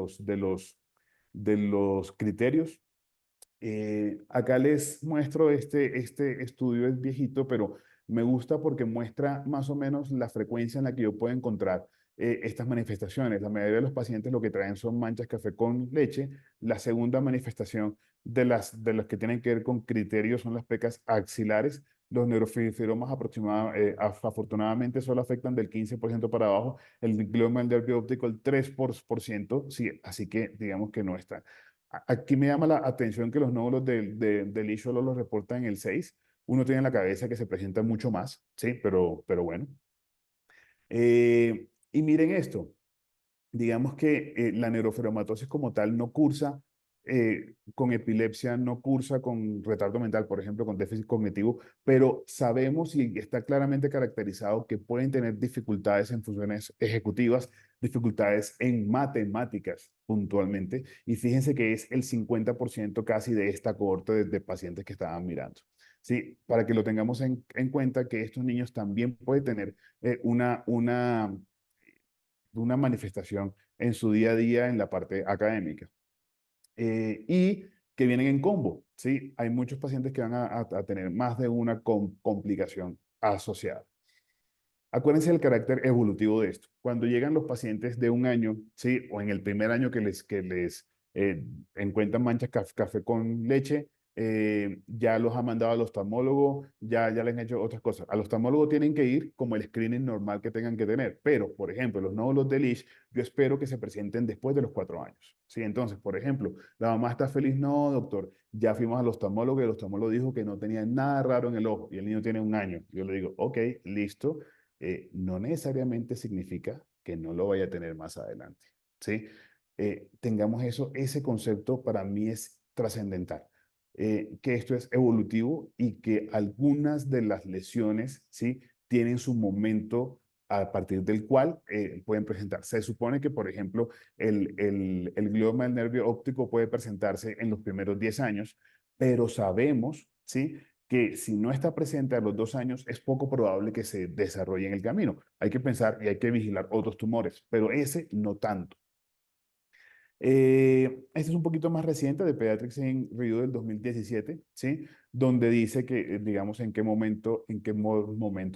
de los criterios. Acá les muestro este estudio, es viejito, pero me gusta porque muestra más o menos la frecuencia en la que yo puedo encontrar estas manifestaciones. La mayoría de los pacientes lo que traen son manchas café con leche. La segunda manifestación de las que tienen que ver con criterios son las pecas axilares. Los neurofibromas afortunadamente solo afectan del 15% para abajo, el glioma del nervio óptico el 3%, sí, así que digamos que no está. Aquí me llama la atención que los nódulos del Leach solo los reportan en el 6. Uno tiene en la cabeza que se presenta mucho más, sí, pero bueno. Y miren esto. digamos que la neurofibromatosis como tal no cursa con epilepsia, no cursa con retardo mental, por ejemplo, con déficit cognitivo, pero sabemos y está claramente caracterizado que pueden tener dificultades en funciones ejecutivas, dificultades en matemáticas puntualmente, y fíjense que es el 50% casi de esta cohorte de pacientes que estaban mirando. Sí, para que lo tengamos en cuenta que estos niños también pueden tener una manifestación en su día a día en la parte académica. Y que vienen en combo, ¿sí? Hay muchos pacientes que van a tener más de una complicación asociada. Acuérdense del carácter evolutivo de esto. Cuando llegan los pacientes de un año, ¿sí? O en el primer año que les encuentran manchas café con leche, ya los ha mandado al oftalmólogo, ya les han hecho otras cosas. Al oftalmólogo tienen que ir como el screening normal que tengan que tener. Pero, por ejemplo, los nódulos de Leach, yo espero que se presenten después de los 4 años. ¿Sí? Entonces, por ejemplo, la mamá está feliz, no, doctor, ya fuimos al oftalmólogo y el oftalmólogo dijo que no tenía nada raro en el ojo y el niño tiene un año. Yo le digo, ok, listo, no necesariamente significa que no lo vaya a tener más adelante, ¿sí? Tengamos eso, ese concepto para mí es trascendental, que esto es evolutivo y que algunas de las lesiones, ¿sí? Tienen su momento a partir del cual pueden presentar. Se supone que, por ejemplo, el glioma del nervio óptico puede presentarse en los primeros 10 años, pero sabemos, ¿sí? Que si no está presente a los 2 años, es poco probable que se desarrolle en el camino. Hay que pensar y hay que vigilar otros tumores, pero ese no tanto. Este es un poquito más reciente de Pediatrics in Review del 2017, ¿sí? Donde dice que, digamos, en qué momento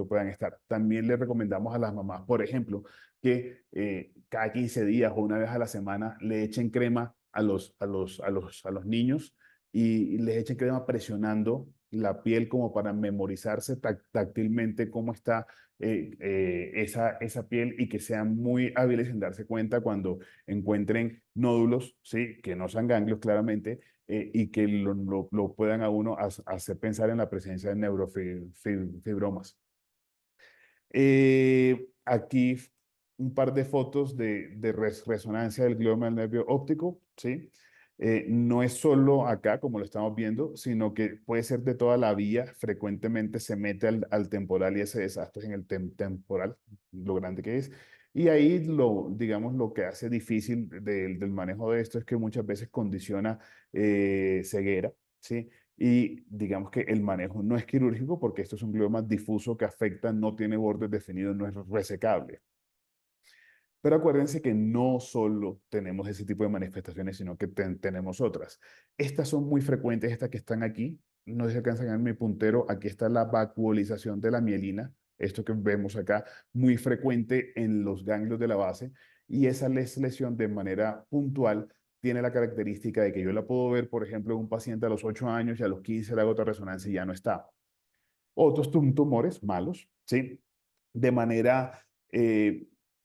puedan estar. También le recomendamos a las mamás, por ejemplo, que cada 15 días o una vez a la semana le echen crema a los niños y les echen crema presionando la piel como para memorizarse táctilmente cómo está esa piel y que sean muy hábiles en darse cuenta cuando encuentren nódulos, ¿sí? Que no sean ganglios claramente, y que lo puedan a uno hacer pensar en la presencia de neurofibromas. Aquí un par de fotos de resonancia del glioma del nervio óptico, ¿sí? No es solo acá, como lo estamos viendo, sino que puede ser de toda la vía. Frecuentemente se mete al temporal y ese desastre en el temporal, lo grande que es. Y ahí, digamos, lo que hace difícil del manejo de esto es que muchas veces condiciona ceguera, ¿sí? Y digamos que el manejo no es quirúrgico porque esto es un glioma difuso que afecta, no tiene bordes definidos, no es resecable. Pero acuérdense que no solo tenemos ese tipo de manifestaciones, sino que tenemos otras. Estas son muy frecuentes, estas que están aquí. No sé si alcanzan a ver mi puntero. Aquí está la vacuolización de la mielina. Esto que vemos acá, muy frecuente en los ganglios de la base. Y esa lesión de manera puntual tiene la característica de que yo la puedo ver, por ejemplo, en un paciente a los 8 años y a los 15 le hago otra resonancia y ya no está. Otros tumores malos, ¿sí? De manera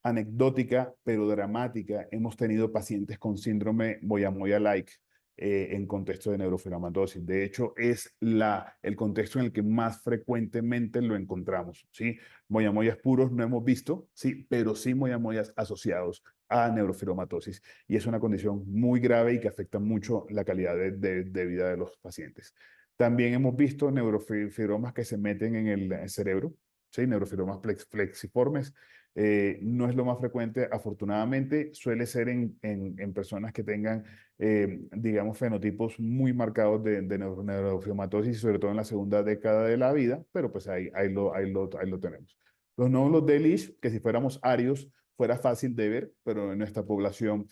anecdótica, pero dramática, hemos tenido pacientes con síndrome Moyamoya-like en contexto de neurofibromatosis. De hecho, es el contexto en el que más frecuentemente lo encontramos, ¿sí? Moyamoyas puros no hemos visto, sí, pero sí moyamoyas asociados a neurofibromatosis. Y es una condición muy grave y que afecta mucho la calidad de vida de los pacientes. También hemos visto neurofibromas que se meten en el cerebro, ¿sí? Neurofibromas flexiformes. No es lo más frecuente, afortunadamente, suele ser en personas que tengan, digamos, fenotipos muy marcados de neurofibromatosis, sobre todo en la segunda década de la vida, pero pues ahí lo tenemos. Los nódulos de Ehrlich, que si fuéramos arios, fuera fácil de ver, pero en nuestra población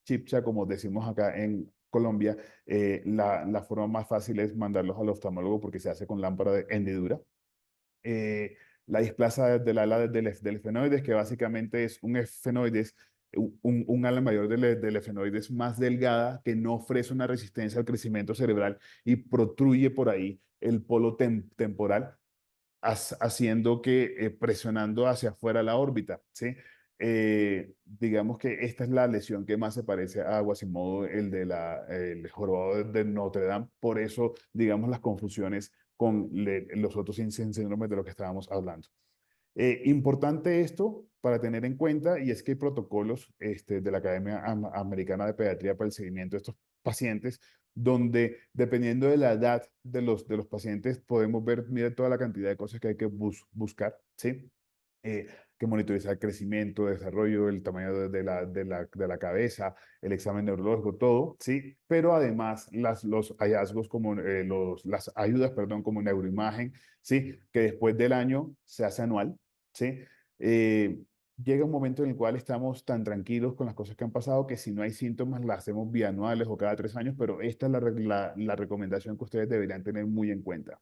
chipcha, como decimos acá en Colombia, la forma más fácil es mandarlos al oftalmólogo porque se hace con lámpara de hendidura. Eh, la displasia del ala del efenoides, que básicamente es un efenoides, un ala mayor del efenoides más delgada que no ofrece una resistencia al crecimiento cerebral y protruye por ahí el polo temporal, haciendo que presionando hacia afuera la órbita, ¿sí? Digamos que esta es la lesión que más se parece a Quasimodo, el jorobado de Notre Dame. Por eso, digamos, las confusiones con los otros síndromes de los que estábamos hablando. Importante esto para tener en cuenta, y es que hay protocolos de la Academia Americana de Pediatría para el seguimiento de estos pacientes, donde dependiendo de la edad de los pacientes, podemos ver, mira, toda la cantidad de cosas que hay que buscar, ¿sí? eh, que monitorizar el crecimiento, desarrollo, el tamaño de la cabeza, el examen neurológico, todo, ¿sí? Pero además los hallazgos como las ayudas, perdón, como neuroimagen, ¿sí? Que después del año se hace anual, ¿sí? Eh, Llega un momento en el cual estamos tan tranquilos con las cosas que han pasado que si no hay síntomas las hacemos bianuales o cada 3 años, pero esta es la recomendación que ustedes deberían tener muy en cuenta.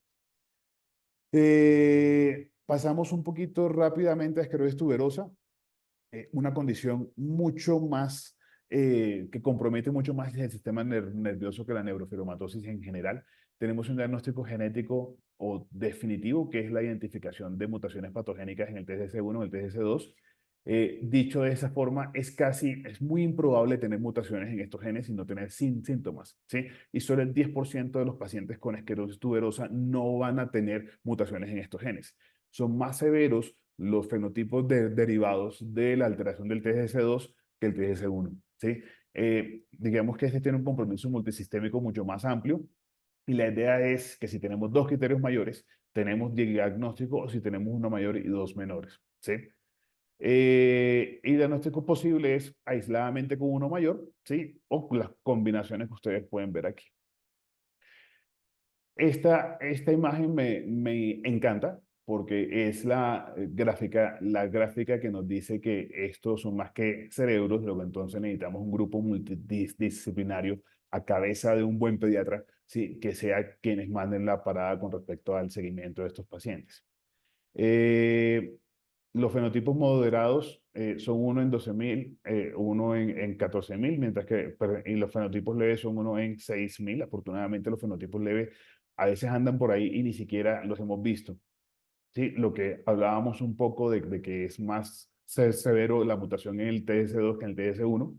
Pasamos un poquito rápidamente a esclerosis tuberosa, una condición mucho más, que compromete mucho más el sistema nervioso que la neurofibromatosis en general. Tenemos un diagnóstico genético o definitivo, que es la identificación de mutaciones patogénicas en el TSC1 o el TSC2. Dicho de esa forma, es muy improbable tener mutaciones en estos genes y no tener síntomas, ¿sí? Y solo el 10% de los pacientes con esclerosis tuberosa no van a tener mutaciones en estos genes. Son más severos los fenotipos derivados de la alteración del TGC2 que el TGC1, ¿sí? Digamos que este tiene un compromiso multisistémico mucho más amplio y la idea es que si tenemos dos criterios mayores, tenemos diagnóstico o si tenemos uno mayor y dos menores, ¿sí? Y diagnóstico posible es aisladamente con uno mayor, ¿sí? O las combinaciones que ustedes pueden ver aquí. Esta imagen me encanta porque es la gráfica que nos dice que estos son más que cerebros, luego entonces necesitamos un grupo multidisciplinario a cabeza de un buen pediatra, ¿sí? Que sea quienes manden la parada con respecto al seguimiento de estos pacientes. Eh, los fenotipos moderados son uno en 12.000, uno en 14.000, mientras que y los fenotipos leves son uno en 6.000. Afortunadamente los fenotipos leves a veces andan por ahí y ni siquiera los hemos visto. Sí, lo que hablábamos un poco de que es más severo la mutación en el TS2 que en el TS1.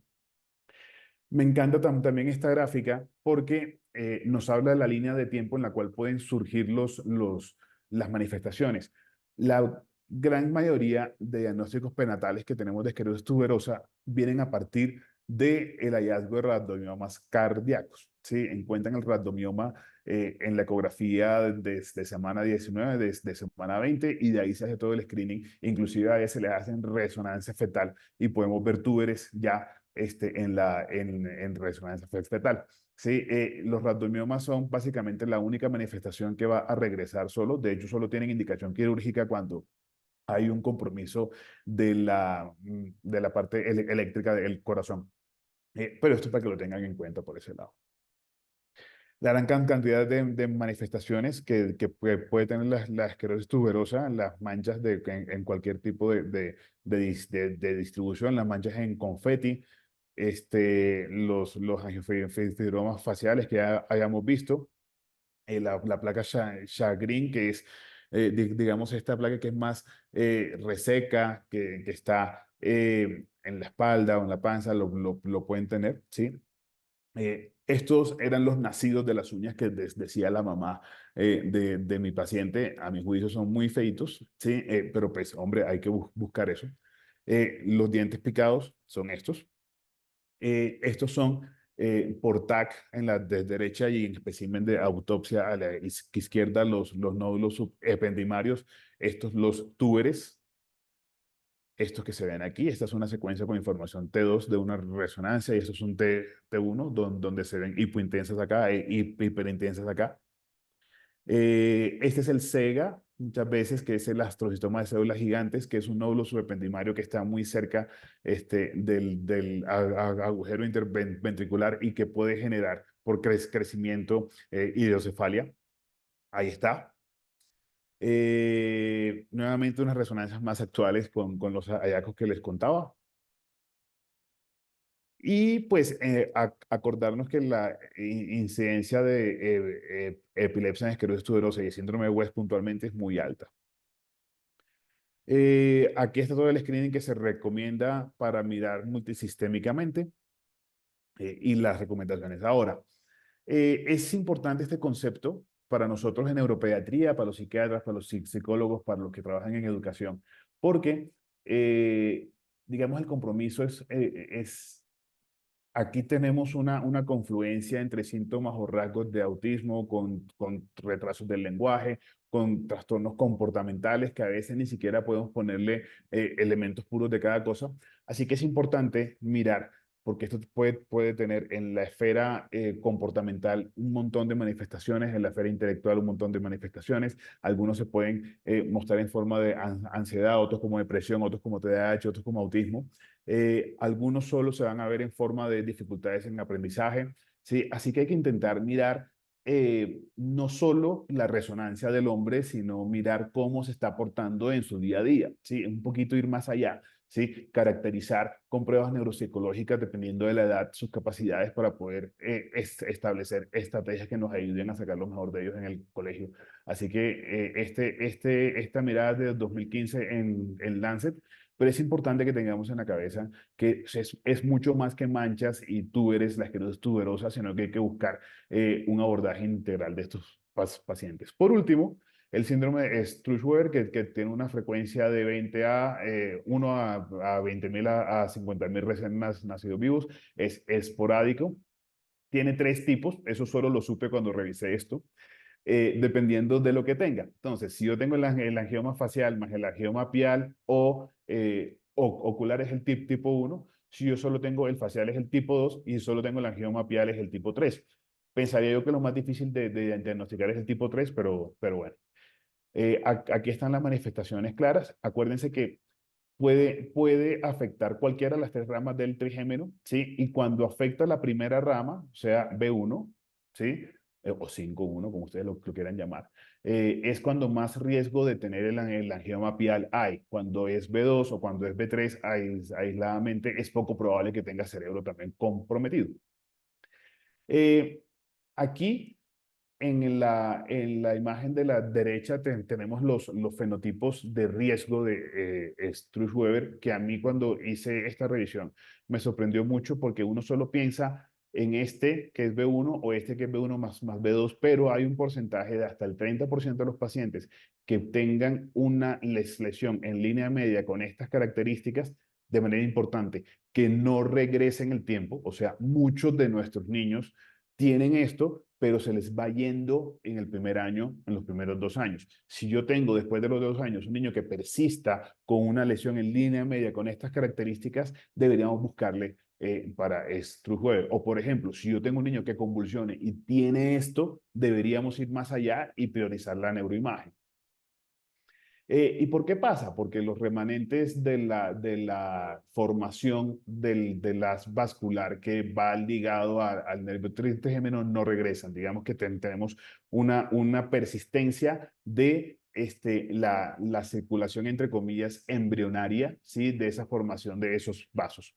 Me encanta también esta gráfica porque nos habla de la línea de tiempo en la cual pueden surgir las manifestaciones. La gran mayoría de diagnósticos prenatales que tenemos de esclerosis tuberosa vienen a partir del hallazgo de rabdomiomas cardíacos. ¿Sí? Encuentran el rabdomioma en la ecografía desde semana 19, desde semana 20, y de ahí se hace todo el screening. Inclusive a veces le hacen resonancia fetal y podemos ver túberes ya en resonancia fetal. Sí, los rabdomiomas son básicamente la única manifestación que va a regresar solo. De hecho, solo tienen indicación quirúrgica cuando hay un compromiso de la parte eléctrica del corazón. Pero esto es para que lo tengan en cuenta por ese lado. La gran cantidad de manifestaciones que puede tener la esclerosis tuberosa, las manchas en cualquier tipo de distribución, las manchas en confeti, los angiofibromas faciales que ya hayamos visto, la placa Sjagrin, que es, digamos, esta placa que es más reseca, que está en la espalda o en la panza, lo pueden tener, ¿sí? Estos eran los nacidos de las uñas que decía la mamá de mi paciente. A mi juicio son muy feitos, ¿sí? Pero pues, hombre, hay que buscar eso. Los dientes picados son estos. Estos son por TAC en la derecha y en espécimen de autopsia a la izquierda los nódulos subependimarios, estos los túberes, estos que se ven aquí. Esta es una secuencia con información T2 de una resonancia y estos son T1 donde se ven hipointensas acá e hiperintensas acá. Este es el SEGA, muchas veces, que es el astrocitoma de células gigantes, que es un nódulo subependimario que está muy cerca del agujero interventricular y que puede generar por crecimiento hidrocefalia. Ahí está. Nuevamente unas resonancias más actuales con los hallazgos que les contaba. Y pues acordarnos que la incidencia de epilepsia en esclerosis tuberosa y síndrome de West puntualmente es muy alta. Aquí está todo el screening que se recomienda para mirar multisistémicamente y las recomendaciones. Ahora, es importante este concepto para nosotros en neuropediatría, para los psiquiatras, para los psicólogos, para los que trabajan en educación, porque, digamos, el compromiso es aquí tenemos una confluencia entre síntomas o rasgos de autismo con retrasos del lenguaje, con trastornos comportamentales que a veces ni siquiera podemos ponerle elementos puros de cada cosa. Así que es importante mirar, porque esto puede tener en la esfera comportamental un montón de manifestaciones, en la esfera intelectual un montón de manifestaciones. Algunos se pueden mostrar en forma de ansiedad, otros como depresión, otros como TDAH, otros como autismo. Algunos solo se van a ver en forma de dificultades en aprendizaje, ¿sí? Así que hay que intentar mirar no solo la resonancia del hombre, sino mirar cómo se está portando en su día a día, ¿sí? Un poquito ir más allá, ¿sí? Caracterizar con pruebas neuropsicológicas, dependiendo de la edad, sus capacidades para poder establecer estrategias que nos ayuden a sacar lo mejor de ellos en el colegio. Así que esta mirada de 2015 en Lancet, pero es importante que tengamos en la cabeza que es mucho más que manchas y tú eres la esclerosis tuberosa, sino que hay que buscar un abordaje integral de estos pacientes. Por último, el síndrome de Sturge-Weber, que tiene una frecuencia de 20 a 1 a 20.000 a 50.000 recién nacidos vivos, es esporádico. Tiene tres tipos, eso solo lo supe cuando revisé esto, dependiendo de lo que tenga. Entonces, si yo tengo el angioma facial más el angioma pial o ocular es el tipo 1, si yo solo tengo el facial es el tipo 2 y solo tengo el angioma pial es el tipo 3. Pensaría yo que lo más difícil de diagnosticar es el tipo 3, pero bueno. Aquí están las manifestaciones claras. Acuérdense que puede afectar cualquiera de las tres ramas del trigémino, ¿sí? Y cuando afecta la primera rama, o sea, B1, ¿sí? O 5.1, como ustedes lo quieran llamar, es cuando más riesgo de tener el angioma pial hay. Cuando es B2 o cuando es B3, aisladamente, es poco probable que tenga cerebro también comprometido. Eh, Aquí en la imagen de la derecha tenemos los fenotipos de riesgo de Sturge-Weber, que a mí cuando hice esta revisión me sorprendió mucho porque uno solo piensa en este que es B1 o este que es B1 más B2, pero hay un porcentaje de hasta el 30% de los pacientes que tengan una lesión en línea media con estas características de manera importante, que no regresen el tiempo. O sea, muchos de nuestros niños tienen esto, pero se les va yendo en el primer año, en los primeros 2 años. Si yo tengo después de los 2 años un niño que persista con una lesión en línea media con estas características, deberíamos buscarle para Sturge-Weber. O por ejemplo, si yo tengo un niño que convulsione y tiene esto, deberíamos ir más allá y priorizar la neuroimagen. ¿Y por qué pasa? Porque los remanentes de la formación de las vascular que va ligado al nervio trigémino no regresan. Digamos que tenemos una persistencia de la circulación, entre comillas, embrionaria, ¿sí? De esa formación de esos vasos.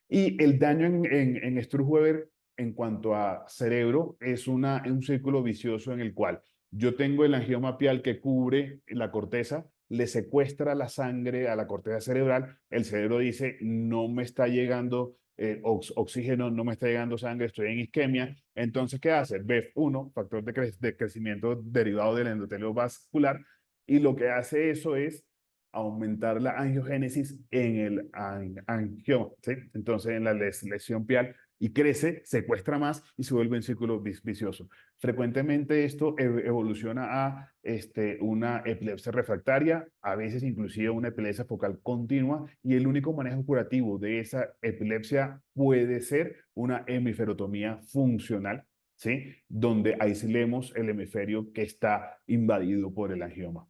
Y el daño en Sturge-Weber en cuanto a cerebro es un círculo vicioso en el cual yo tengo el angioma pial que cubre la corteza, le secuestra la sangre a la corteza cerebral, el cerebro dice, no me está llegando oxígeno, no me está llegando sangre, estoy en isquemia. Entonces, ¿qué hace? BEF1, factor de crecimiento derivado del endotelio vascular, y lo que hace eso es aumentar la angiogénesis en el angioma, ¿sí? Entonces, en la lesión pial y crece, secuestra más y se vuelve un círculo vicioso. Frecuentemente esto evoluciona a una epilepsia refractaria, a veces inclusive una epilepsia focal continua, y el único manejo curativo de esa epilepsia puede ser una hemisferotomía funcional, ¿sí? Donde aislemos el hemisferio que está invadido por el angioma.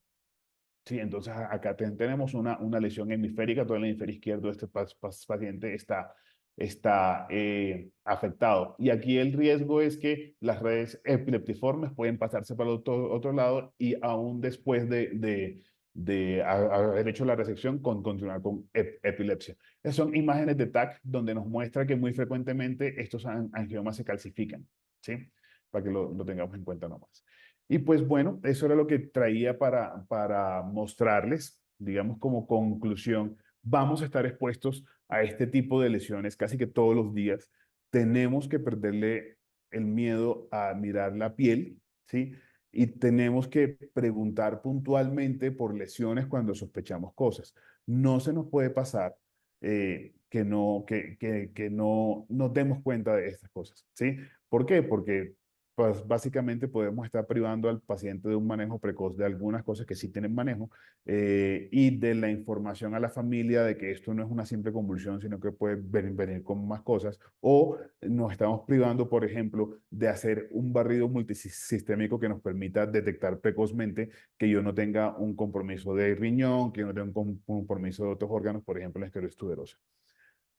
Sí, entonces acá tenemos una lesión hemisférica, todo el hemisferio izquierdo de este paciente está afectado. Y aquí el riesgo es que las redes epileptiformes pueden pasarse para el otro lado y aún después de haber hecho la resección, continuar con epilepsia. Esas son imágenes de TAC donde nos muestra que muy frecuentemente estos angiomas se calcifican, ¿sí? Para que lo tengamos en cuenta nomás. Y pues bueno, eso era lo que traía para mostrarles, digamos como conclusión. Vamos a estar expuestos a este tipo de lesiones casi que todos los días. Tenemos que perderle el miedo a mirar la piel, ¿sí? Y tenemos que preguntar puntualmente por lesiones cuando sospechamos cosas. No se nos puede pasar que no nos demos cuenta de estas cosas, ¿sí? ¿Por qué? Porque pues, básicamente podemos estar privando al paciente de un manejo precoz de algunas cosas que sí tienen manejo y de la información a la familia de que esto no es una simple convulsión, sino que puede venir con más cosas, o nos estamos privando, por ejemplo, de hacer un barrido multisistémico que nos permita detectar precozmente que yo no tenga un compromiso de riñón, que yo no tenga un compromiso de otros órganos, por ejemplo, la esclerosis tuberosa.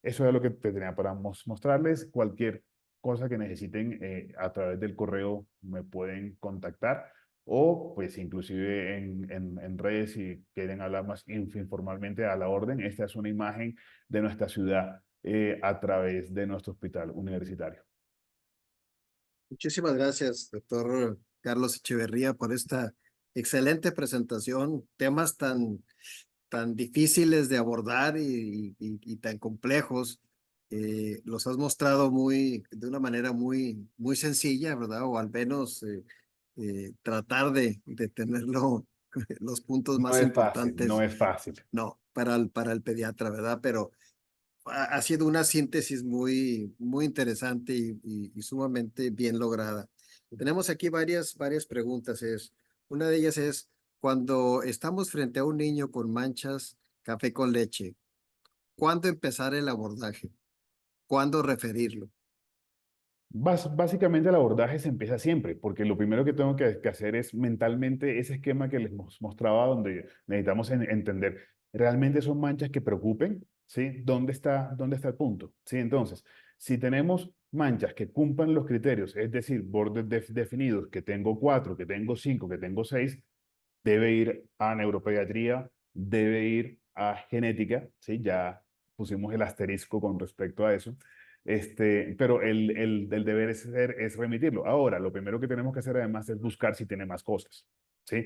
Eso es lo que te tenía para mostrarles. Cualquier cosa que necesiten a través del correo me pueden contactar o pues inclusive en redes si quieren hablar más informalmente a la orden. Esta es una imagen de nuestra ciudad a través de nuestro hospital universitario. Muchísimas gracias, doctor Carlos Echeverría, por esta excelente presentación. Temas tan difíciles de abordar y tan complejos. Los has mostrado de una manera muy sencilla, ¿verdad? O al menos tratar de tenerlo, los puntos No más es fácil, no importantes, es fácil. no, para el pediatra, ¿verdad? Pero ha sido una síntesis muy interesante y sumamente bien lograda. Tenemos aquí varias preguntas. Una de ellas es, cuando estamos frente a un niño con manchas, café con leche, ¿cuándo empezar el abordaje? ¿Cuándo referirlo? Básicamente el abordaje se empieza siempre, porque lo primero que tengo que hacer es mentalmente ese esquema que les mostraba, donde necesitamos entender, ¿realmente son manchas que preocupen? ¿Sí? Dónde está el punto? ¿Sí? Entonces, si tenemos manchas que cumplan los criterios, es decir, bordes definidos, que tengo 4, que tengo 5, que tengo 6, debe ir a neuropediatría, debe ir a genética, ¿sí? Ya pusimos el asterisco con respecto a eso. Pero el deber es remitirlo. Ahora, lo primero que tenemos que hacer además es buscar si tiene más cosas, ¿sí?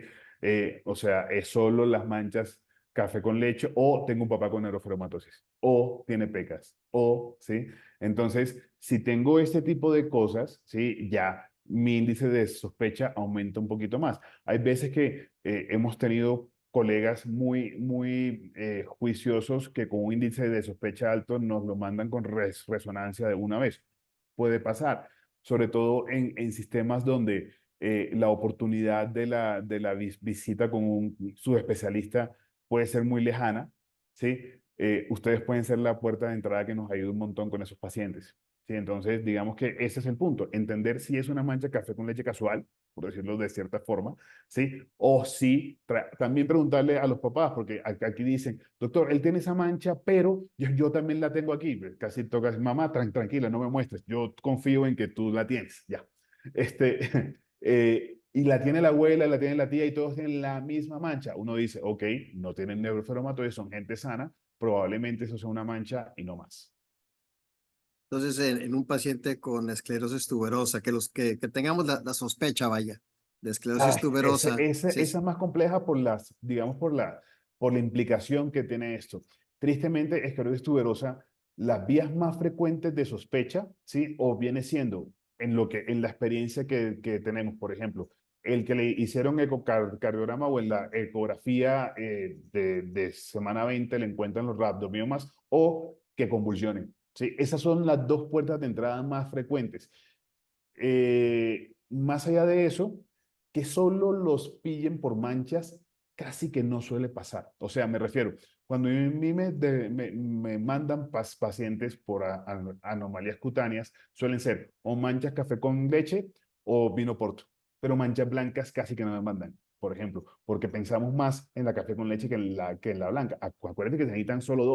O sea, es solo las manchas café con leche o tengo un papá con neuroferomatosis o tiene pecas o, ¿sí? Entonces, si tengo este tipo de cosas, ¿sí? Ya mi índice de sospecha aumenta un poquito más. Hay veces que hemos tenido colegas muy juiciosos que con un índice de sospecha alto nos lo mandan con resonancia de una vez. Puede pasar, sobre todo en sistemas donde la oportunidad de la visita con un subespecialista puede ser muy lejana, ¿sí? Ustedes pueden ser la puerta de entrada que nos ayude un montón con esos pacientes. ¿Sí? Entonces, digamos que ese es el punto, entender si es una mancha café con leche casual, por decirlo de cierta forma, ¿sí? O si también preguntarle a los papás, porque aquí dicen, doctor, él tiene esa mancha, pero yo también la tengo aquí. Casi toca, mamá, tranquila, no me muestres, yo confío en que tú la tienes, ya. Y la tiene la abuela, la tiene la tía y todos tienen la misma mancha. Uno dice, ok, no tienen neuroferomatosis, son gente sana, probablemente eso sea una mancha y no más. Entonces, en un paciente con esclerosis tuberosa, que tengamos la sospecha, vaya, de esclerosis Ah, tuberosa, sí, esa es más compleja por las, digamos, por la implicación que tiene esto. Tristemente, esclerosis tuberosa, las vías más frecuentes de sospecha, ¿sí? O viene siendo en la experiencia que tenemos, por ejemplo, el que le hicieron ecocardiograma o en la ecografía de semana 20 le encuentran los rhabdomiomas o que convulsionen, ¿sí? Esas son las dos puertas de entrada más frecuentes. Más allá de eso, que solo los pillen por manchas, casi que no suele pasar. O sea, me refiero, cuando a mí me mandan pacientes por anomalías cutáneas, suelen ser o manchas café con leche o vino porto, pero manchas blancas casi que no me mandan, por ejemplo, porque pensamos más en la café con leche que en la blanca. Acuérdate que se necesitan solo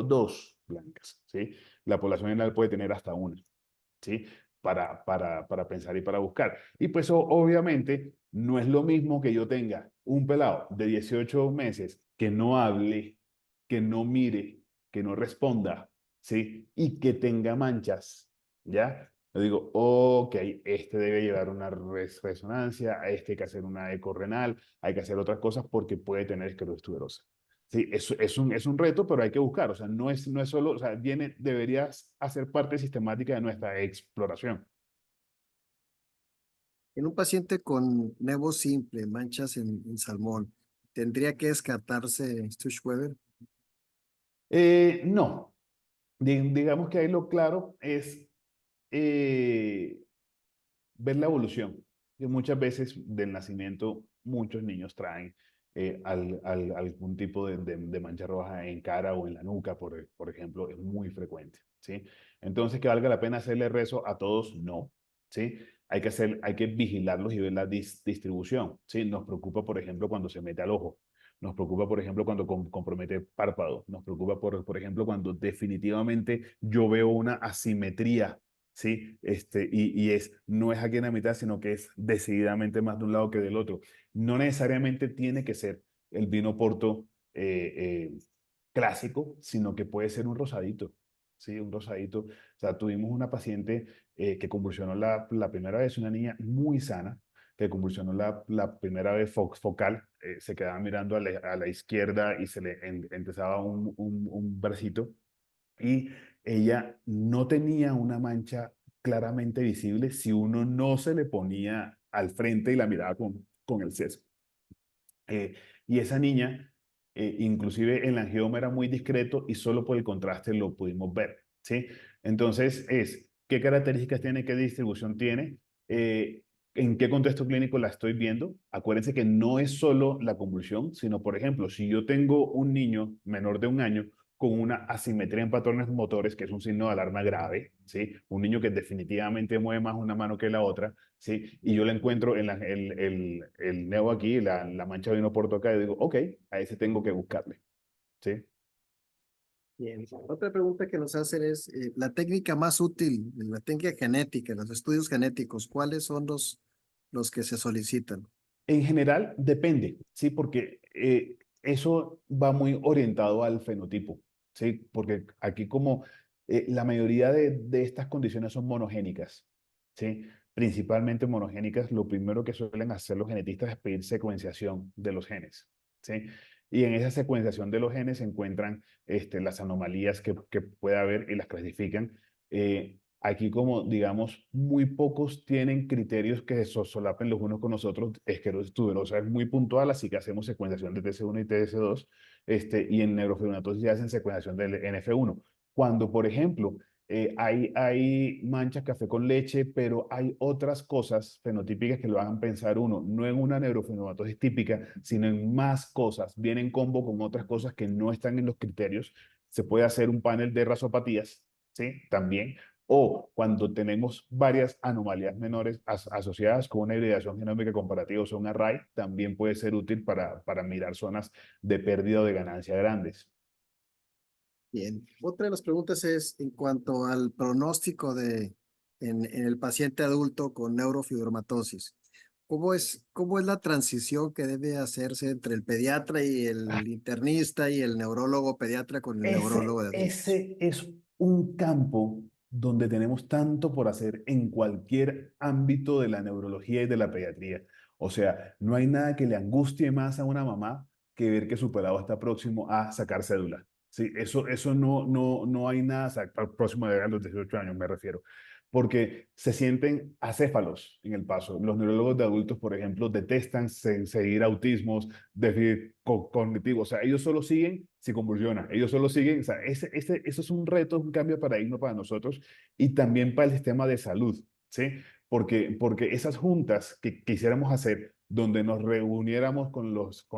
dos blancas, ¿sí? La población general puede tener hasta una. ¿Sí? Para pensar y para buscar. Y pues obviamente no es lo mismo que yo tenga un pelado de 18 meses que no hable, que no mire, que no responda, ¿sí? Y que tenga manchas, ¿ya? Yo digo, ok, este debe llevar una resonancia, a este hay que hacer una eco renal, hay que hacer otras cosas porque puede tener esclerosis tuberosa. Sí, es un reto, pero hay que buscar. O sea, no es solo, o sea, deberías hacer parte sistemática de nuestra exploración. En un paciente con nevo simple, manchas en salmón, ¿tendría que descartarse Sturge-Weber? No, digamos que ahí lo claro es eh, ver la evolución. Que muchas veces del nacimiento muchos niños traen algún tipo de mancha roja en cara o en la nuca, por ejemplo, es muy frecuente, ¿sí? Entonces, que valga la pena hacerle rezo a todos, no, ¿sí? Hay que vigilarlos y ver la distribución, ¿sí? Nos preocupa, por ejemplo, cuando se mete al ojo. Nos preocupa, por ejemplo, cuando compromete párpado. Nos preocupa, por ejemplo, cuando definitivamente yo veo una asimetría, ¿sí? No es aquí en la mitad, sino que es decididamente más de un lado que del otro. No necesariamente tiene que ser el vino Porto clásico, sino que puede ser un rosadito, ¿sí? Un rosadito. O sea, tuvimos una paciente que convulsionó la primera vez, una niña muy sana, que convulsionó la primera vez focal, se quedaba mirando a la izquierda y se le empezaba un bracito y ella no tenía una mancha claramente visible si uno no se le ponía al frente y la miraba con el sesgo. Eh, y esa niña, inclusive el angioma era muy discreto y solo por el contraste lo pudimos ver, ¿sí? Entonces ¿qué características tiene, qué distribución tiene? ¿En qué contexto clínico la estoy viendo? Acuérdense que no es solo la convulsión, sino, por ejemplo, si yo tengo un niño menor de un año con una asimetría en patrones motores, que es un signo de alarma grave, ¿sí? Un niño que definitivamente mueve más una mano que la otra, ¿sí? Y yo le encuentro el neo aquí, la mancha de vino porto acá, y digo, ok, a ese tengo que buscarle, ¿sí? Bien. Otra pregunta que nos hacen es, la técnica más útil, la técnica genética, los estudios genéticos, ¿cuáles son los que se solicitan? En general, depende, ¿sí? Porque eso va muy orientado al fenotipo, ¿sí? Porque aquí como la mayoría de estas condiciones son monogénicas, ¿sí? Principalmente monogénicas, lo primero que suelen hacer los genetistas es pedir secuenciación de los genes, ¿sí? Y en esa secuenciación de los genes se encuentran las anomalías que puede haber y las clasifican. Aquí, como digamos, muy pocos tienen criterios que solapen los unos con los otros. Esclerosis tuberosa es muy puntual, así que hacemos secuenciación de TC1 y TS2, y en neurofibromatosis ya hacen secuenciación del NF1. Cuando, por ejemplo, hay manchas café con leche, pero hay otras cosas fenotípicas que lo hagan pensar uno, no en una neurofibromatosis típica, sino en más cosas. Viene en combo con otras cosas que no están en los criterios. Se puede hacer un panel de rasopatías, ¿sí? También o cuando tenemos varias anomalías menores asociadas con una hibridación genómica comparativa, o sea, un array, también puede ser útil para mirar zonas de pérdida o de ganancia grandes. Bien. Otra de las preguntas es en cuanto al pronóstico en el paciente adulto con neurofibromatosis. ¿Cómo es la transición que debe hacerse entre el pediatra y el internista y el neurólogo pediatra con el neurólogo de adultos? Ese es un campo donde tenemos tanto por hacer en cualquier ámbito de la neurología y de la pediatría. O sea, no hay nada que le angustie más a una mamá que ver que su pelado está próximo a sacar cédula. Sí, eso no hay nada próximo a los 18 años, me refiero, porque se sienten acéfalos en el paso. Los neurólogos de adultos, por ejemplo, detestan seguir autismos, déficit cognitivo. O sea, ellos solo siguen si convulsiona. Ellos solo siguen. O sea, eso es un reto, un cambio de paradigma para nosotros y también para el sistema de salud, ¿sí? Porque esas juntas que quisiéramos hacer, donde nos reuniéramos con los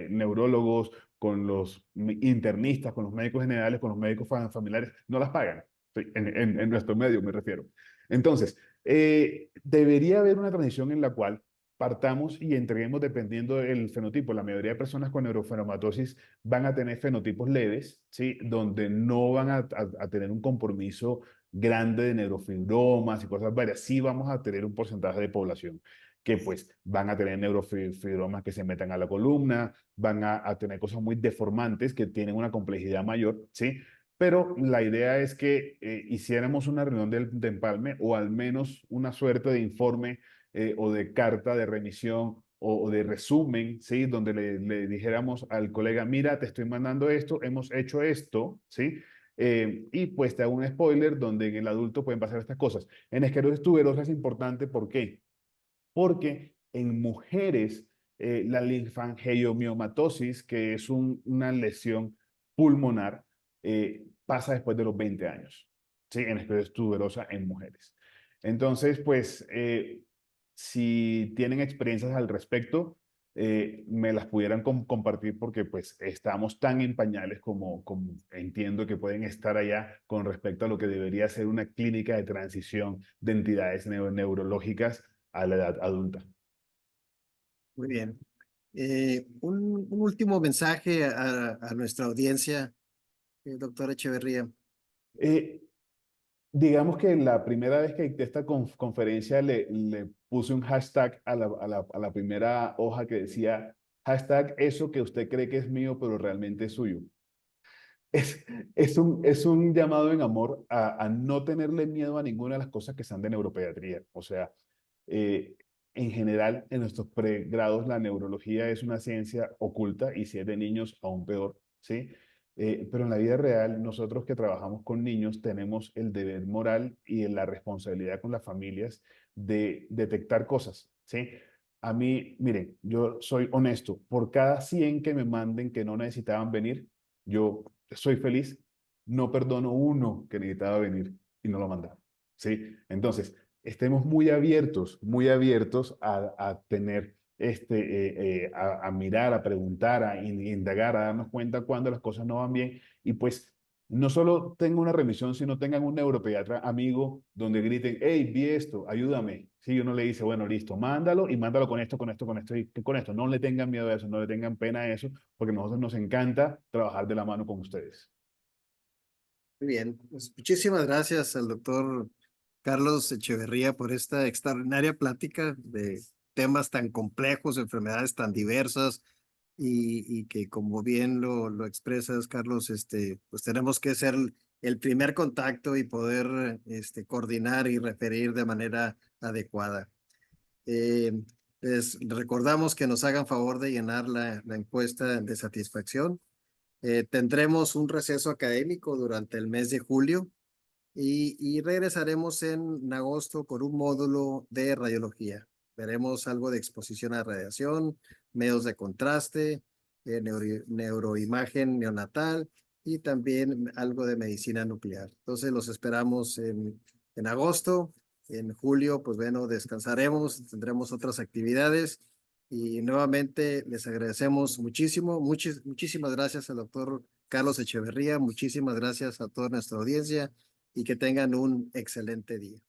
neurólogos, con los internistas, con los médicos generales, con los médicos familiares, no las pagan. Sí, en nuestro medio me refiero. Entonces, debería haber una transición en la cual partamos y entreguemos dependiendo del fenotipo. La mayoría de personas con neurofibromatoses van a tener fenotipos leves, ¿sí? Donde no van a tener un compromiso grande de neurofibromas y cosas varias. Sí vamos a tener un porcentaje de población que pues van a tener neurofibromas que se metan a la columna, van a tener cosas muy deformantes que tienen una complejidad mayor, ¿sí? Pero la idea es que hiciéramos una reunión de empalme o al menos una suerte de informe o de carta de remisión o de resumen, ¿sí? Donde le dijéramos al colega, mira, te estoy mandando esto, hemos hecho esto, ¿sí? Y pues te hago un spoiler donde en el adulto pueden pasar estas cosas. En esclerosis tuberosa es importante, ¿por qué? porque en mujeres la linfangiomatosis, que es una lesión pulmonar, pasa después de los 20 años, ¿sí? En esclerosis tuberosa en mujeres. Entonces, pues, si tienen experiencias al respecto, me las pudieran compartir porque pues estamos tan en pañales como entiendo que pueden estar allá con respecto a lo que debería ser una clínica de transición de entidades neurológicas a la edad adulta. Muy bien. Un último mensaje a nuestra audiencia, doctor Echeverría. Eh, digamos que la primera vez que dicté esta conferencia le puse un hashtag a la primera hoja que decía hashtag eso que usted cree que es mío pero realmente es suyo. Es, es un llamado en amor a no tenerle miedo a ninguna de las cosas que sean de neuropediatría. O sea, eh, en general, en nuestros pregrados, la neurología es una ciencia oculta y si es de niños, aún peor, ¿sí? Pero en la vida real, nosotros que trabajamos con niños tenemos el deber moral y la responsabilidad con las familias de detectar cosas, ¿sí? A mí, miren, yo soy honesto, por cada 100 que me manden que no necesitaban venir, yo soy feliz, no perdono uno que necesitaba venir y no lo mandaron. ¿Sí? Entonces, estemos muy abiertos a tener, a mirar, a preguntar, a indagar, a darnos cuenta cuando las cosas no van bien. Y pues, no solo tengan una remisión, sino tengan un neuropediatra amigo donde griten, hey, vi esto, ayúdame. Si uno le dice, bueno, listo, mándalo y mándalo con esto, con esto, con esto y con esto. No le tengan miedo a eso, no le tengan pena a eso, porque a nosotros nos encanta trabajar de la mano con ustedes. Muy bien. Pues muchísimas gracias al doctor Carlos Echeverría por esta extraordinaria plática de temas tan complejos, enfermedades tan diversas y que como bien lo expresas, Carlos, pues tenemos que ser el primer contacto y poder coordinar y referir de manera adecuada. Eh, Les recordamos que nos hagan favor de llenar la encuesta de satisfacción. Tendremos un receso académico durante el mes de julio y regresaremos en agosto con un módulo de radiología. Veremos algo de exposición a radiación, medios de contraste, neuroimagen neonatal y también algo de medicina nuclear. Entonces los esperamos en agosto. En julio, pues bueno, descansaremos, tendremos otras actividades y nuevamente les agradecemos muchísimo. Muchísimas gracias al doctor Carlos Echeverría, muchísimas gracias a toda nuestra audiencia y que tengan un excelente día.